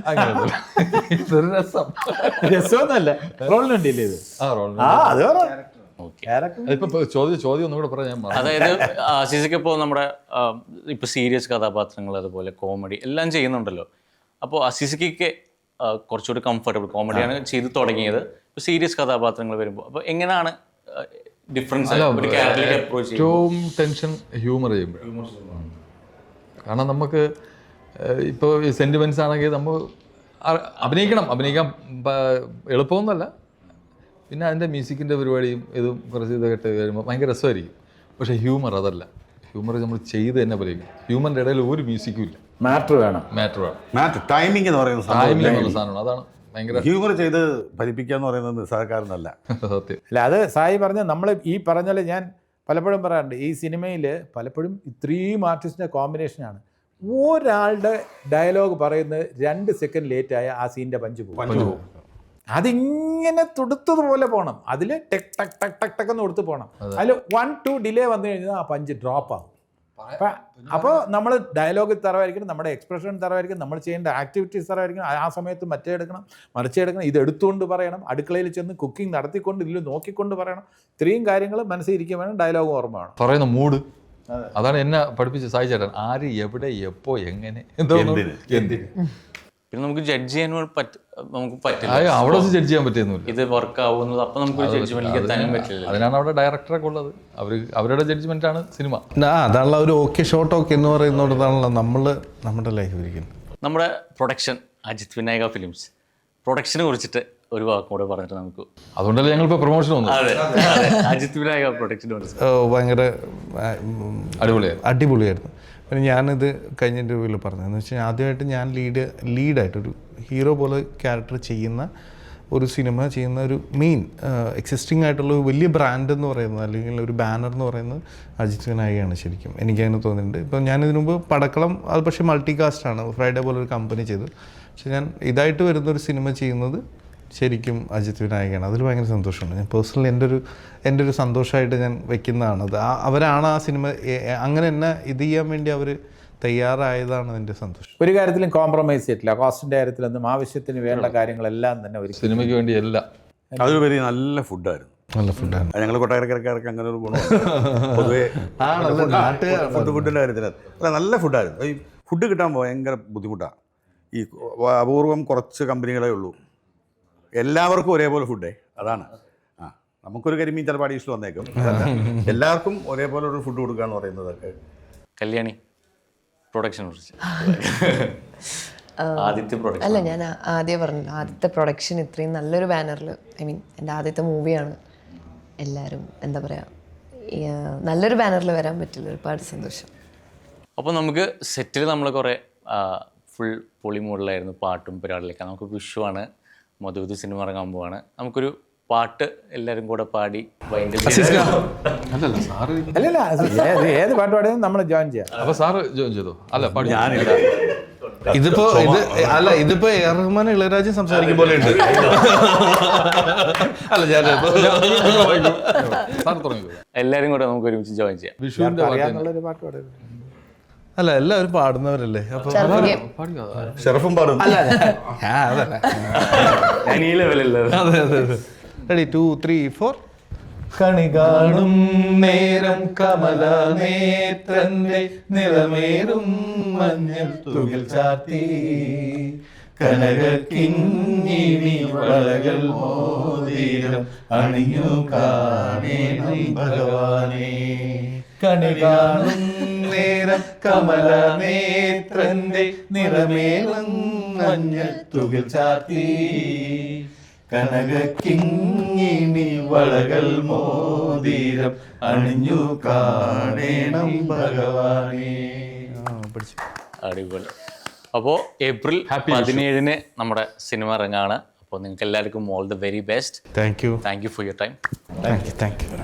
അങ്ങനെയൊന്നുമില്ല. ഇതൊരു രസം. രസമൊന്നുമല്ല, റോളിനുണ്ടല്ലേ ഇത്. റോളിന് അത് ഓക്കെ. ക്യാരക്ടർ ഇപ്പൊ ചോദ്യം ഒന്നുകൂടെ പറയാൻ ഞാൻ മറന്നു. അതായത് ആശിസിക്ക് ഇപ്പോൾ നമ്മുടെ ഇപ്പോൾ സീരിയസ് കഥാപാത്രങ്ങൾ അതുപോലെ കോമഡി എല്ലാം ചെയ്യുന്നുണ്ടല്ലോ. അപ്പോൾ അസീസിക്കൊക്കെ കുറച്ചുകൂടി കംഫർട്ടബിൾ കോമഡിയാണ് ചെയ്ത് തുടങ്ങിയത്. ഇപ്പോൾ സീരിയസ് കഥാപാത്രങ്ങൾ വരുമ്പോൾ അപ്പോൾ എങ്ങനെയാണ് ഡിഫറൻസ് ഒരു ക്യാരക്ടറിലേക്ക് അപ്രോച്ച് ചെയ്യുന്നത്? ഏറ്റവും ടെൻഷൻ ഹ്യൂമർ ചെയ്യുമ്പോൾ. കാരണം നമുക്ക് ഇപ്പോൾ ഈ സെൻറ്റിമെൻറ്റ്സ് ആണെങ്കിൽ നമ്മൾ അഭിനയിക്കാൻ എളുപ്പമൊന്നുമല്ല. പിന്നെ അതിൻ്റെ മ്യൂസിക്കിൻ്റെ പരിപാടിയും ഇതും കുറച്ച് ഇതൊക്കെ വരുമ്പോൾ ഭയങ്കര രസമായിരിക്കും. പക്ഷേ ഹ്യൂമർ അതല്ല. ഹ്യൂമർ നമ്മൾ ചെയ്ത് തന്നെ പറയും. ഹ്യൂമറിൻ്റെ ഇടയിൽ ഒരു മ്യൂസിക്കും ഇല്ല. മാറ്റർ വേണം. ടൈമിംഗ് എന്ന് പറയുന്ന ടൈമിംഗ് എന്നുള്ള സാധനമാണ്. അതാണ് ഭയങ്കര ഹ്യൂമർ ചെയ്ത് ഫലിപ്പിക്കുക എന്ന് പറയുന്നത് നിസ്സാരക്കാരനല്ല. സത്യം. അല്ല, അത് സായി പറഞ്ഞ നമ്മൾ ഈ പറഞ്ഞാൽ ഞാൻ പലപ്പോഴും പറയാറുണ്ട്, ഈ സിനിമയിൽ പലപ്പോഴും ഇത്രയും ആർട്ടിസ്റ്റിൻ്റെ കോമ്പിനേഷനാണ്. ഒരാളുടെ ഡയലോഗ് പറയുന്നത് 2 സെക്കൻഡ് ലേറ്റായ ആ സീൻ്റെ പഞ്ച് പോകും. അതിങ്ങനെ തുടുത്തതുപോലെ പോകണം. അതിൽ ടെക് ടക് ടക് ടക് ടക്ക് എന്ന് കൊടുത്ത് പോകണം. അതിൽ 1-2 ഡിലേ വന്നു കഴിഞ്ഞാൽ ആ പഞ്ച് ഡ്രോപ്പ് ആകും. അപ്പോൾ നമ്മൾ ഡയലോഗ് തറവായിരിക്കണം, നമ്മുടെ എക്സ്പ്രഷൻ തറവായിരിക്കണം, നമ്മൾ ചെയ്യേണ്ട ആക്ടിവിറ്റീസ് തറവായിരിക്കണം. ആ സമയത്ത് മറ്റേ എടുക്കണം, മറിച്ച് എടുക്കണം, ഇത് എടുത്തുകൊണ്ട് പറയണം, അടുക്കളയിൽ ചെന്ന് കുക്കിംഗ് നടത്തിക്കൊണ്ട് ഇതിൽ നോക്കിക്കൊണ്ട് പറയണം. ഇത്രയും കാര്യങ്ങൾ മനസ്സിലിരിക്കുക വേണം, ഡയലോഗ് ഓർമ്മ വേണം, പറയുന്ന മൂഡ്. അതാണ് എന്നെ പഠിപ്പിച്ച് സായി ചേട്ടൻ. ആര് എവിടെ എപ്പോ എങ്ങനെ എന്തിന്. പിന്നെ നമുക്ക് ജഡ്ജ് ചെയ്യാൻ നമുക്ക് പറ്റില്ല. അവിടെ വെച്ച് ജഡ്ജ് ചെയ്യാൻ പറ്റുന്നില്ല. ഇത് വർക്ക് ആവുന്നത് അപ്പോൾ നമുക്ക് ജഡ്ജ്മെന്റിലേക്ക് എത്താനും പറ്റില്ല. അതിനാണ് അവിടെ ഡയറക്ടറൊക്കെ ഉള്ളത്. അവരുടെ ജഡ്ജ്മെന്റ് ആണ് സിനിമ. അതാണല്ലോ ഒരു ഓക്കെ ഷോട്ട് ഓക്കെ എന്ന് പറയുന്നതാണല്ലോ നമ്മുടെ ലൈഫ് ഇരിക്കുന്നത്. നമ്മുടെ പ്രൊഡക്ഷൻ അജിത് വിനായക ഫിലിംസ് പ്രൊഡക്ഷനെ കുറിച്ചിട്ട് ഒരു വാക്കും കൂടെ പറഞ്ഞിട്ട് നമുക്ക്. അതുകൊണ്ടല്ലേ ഞങ്ങളിപ്പോൾ പ്രൊമോഷൻ വന്നു. അതെ, അജിത് വിനായക പ്രൊഡക്ഷനെ കുറിച്ച് ഭയങ്കര അടിപൊളിയായിരുന്നു. പിന്നെ ഞാനിത് കഴിഞ്ഞ ഇൻ്റർവ്യൂവിൽ പറഞ്ഞതെന്ന് വെച്ചാൽ ആദ്യമായിട്ട് ഞാൻ ലീഡായിട്ടൊരു ഹീറോ പോലെ ക്യാരക്ടർ ചെയ്യുന്ന ഒരു സിനിമ ചെയ്യുന്ന ഒരു മെയിൻ എക്സിസ്റ്റിംഗ് ആയിട്ടുള്ള ഒരു വലിയ ബ്രാൻഡ് എന്ന് പറയുന്നത് അല്ലെങ്കിൽ ഒരു ബാനർ എന്ന് പറയുന്നത് അജിത് വിനായകയാണ് ശരിക്കും. എനിക്കങ്ങനെ തോന്നിയിട്ടുണ്ട്. ഇപ്പം ഞാനിതിനു മുമ്പ് പടക്കളം അത് പക്ഷേ മൾട്ടി കാസ്റ്റാണ്, ഫ്രൈഡേ പോലെ ഒരു കമ്പനി ചെയ്തു. പക്ഷെ ഞാൻ ഇതായിട്ട് വരുന്നൊരു സിനിമ ചെയ്യുന്നത് ശരിക്കും അജിത് വിനായകയാണ്. അതിൽ ഭയങ്കര സന്തോഷമുണ്ട്. ഞാൻ പേഴ്സണലി എൻ്റെ ഒരു സന്തോഷമായിട്ട് ഞാൻ വെക്കുന്നതാണത്. അവരാണ് ആ സിനിമ അങ്ങനെ എന്നെ ഇത് ചെയ്യാൻ വേണ്ടി അവർ തയ്യാറായതാണ് എൻ്റെ സന്തോഷം. ഒരു കാര്യത്തിലും കോംപ്രമൈസ് ചെയ്തിട്ടില്ല. കോസ്റ്റിൻ്റെ കാര്യത്തിലൊന്നും ആവശ്യത്തിന് വേണ്ട കാര്യങ്ങളെല്ലാം തന്നെ ഒരു സിനിമയ്ക്ക് വേണ്ടി എല്ലാം. അതൊരു വലിയ നല്ല ഫുഡായിരുന്നു. നല്ല ഫുഡാണ്. ഞങ്ങൾ കൊട്ടാരക്കരക്കാർക്ക് അങ്ങനെ ഒരു ഗുണം പൊതുവേ ഫുഡിൻ്റെ കാര്യത്തിൽ അല്ല, നല്ല ഫുഡായിരുന്നു. ഈ ഫുഡ് കിട്ടാൻ ഭയങ്കര ബുദ്ധിമുട്ടാണ്. ഈ അപൂർവം കുറച്ച് കമ്പനികളേ ഉള്ളൂ എല്ലാവർക്കും ഒരേപോലെ ഫുഡേ. അതാണ് നമുക്കൊരു കരിമീൻ ചിലപ്പോൾ അഡീഷണൽ വന്നേക്കും. എല്ലാവർക്കും ഒരേപോലെ ഒരു ഫുഡ് കൊടുക്കുക എന്ന് പറയുന്നതൊക്കെ. കല്യാണി പ്രൊഡക്ഷനെ കുറിച്ച് ആദ്യത്തെ പ്രൊഡക്ഷൻ. അല്ല, ഞാൻ ആദ്യം പറഞ്ഞല്ലോ, ആദ്യത്തെ പ്രൊഡക്ഷൻ ഇത്രയും നല്ലൊരു ബാനറിൽ, ഐ മീൻ എൻ്റെ ആദ്യത്തെ മൂവിയാണ്. എല്ലാവരും എന്താ പറയുക, നല്ലൊരു ബാനറിൽ വരാൻ പറ്റില്ല. ഒരുപാട് സന്തോഷം. അപ്പോൾ നമുക്ക് സെറ്റിൽ നമ്മൾ കുറേ ഫുൾ പൊളി മോഡലായിരുന്നു. പാട്ടും പരിപാടിയിലൊക്കെ. നമുക്ക് വിഷുവാണ്, മധുവിധു സിനിമ ഇറങ്ങാൻ പോവാണ്. നമുക്കൊരു പാട്ട് എല്ലാവരും കൂടെ പാടി അല്ലല്ല, ഏത് പാട്ട് പാടിയാലും നമ്മൾ ജോയിൻ ചെയ്യാം. അപ്പൊ സാറ് ജോയിൻ ചെയ്തോ? അല്ല, ഞാനില്ല. ഇതിപ്പോ എ ആർ റഹ്മാൻ ഇളയരാജൻ സംസാരിക്കും പോലെ ഉണ്ട്. അല്ല, സാർ തുടങ്ങി. എല്ലാവരും കൂടെ നമുക്ക് ഒരുമിച്ച് ജോയിൻ ചെയ്യാം. വിഷുവിന്റെ അറിയാന്നുള്ളൊരു പാട്ട് പാടും. അല്ല, എല്ലാവരും പാടുന്നവരല്ലേ. അപ്പൊ ഷെറഫും പാടും. ഞാൻ ഈ ലെവലല്ല. റെഡി 2, 3, 4. കണി കാണും നേരം കമല നേത്രന്റെ നിറമേറും മഞ്ഞൾ തുകിൽ ചാത്തി കനക കിങ്ങിണി വളകൾ മോതിരം അണിഞ്ഞു കാണേണം ഭഗവാനേ. കണി കാണും നേരം കമല നേത്രന്റെ നിറമേറും മഞ്ഞൾ തുകിൽ ചാത്തി കനക കിങ്ങിണി വളകൾ മോതിരം അണിഞ്ഞു കാണേണം ഭഗവാനേ. അടിപൊളി. അപ്പോൾ ഏപ്രിൽ 17 നമ്മുടെ സിനിമ ഇറങ്ങാണ്. അപ്പോൾ നിങ്ങൾക്ക് എല്ലാവർക്കും all the very best. Thank you for your time. Thank you.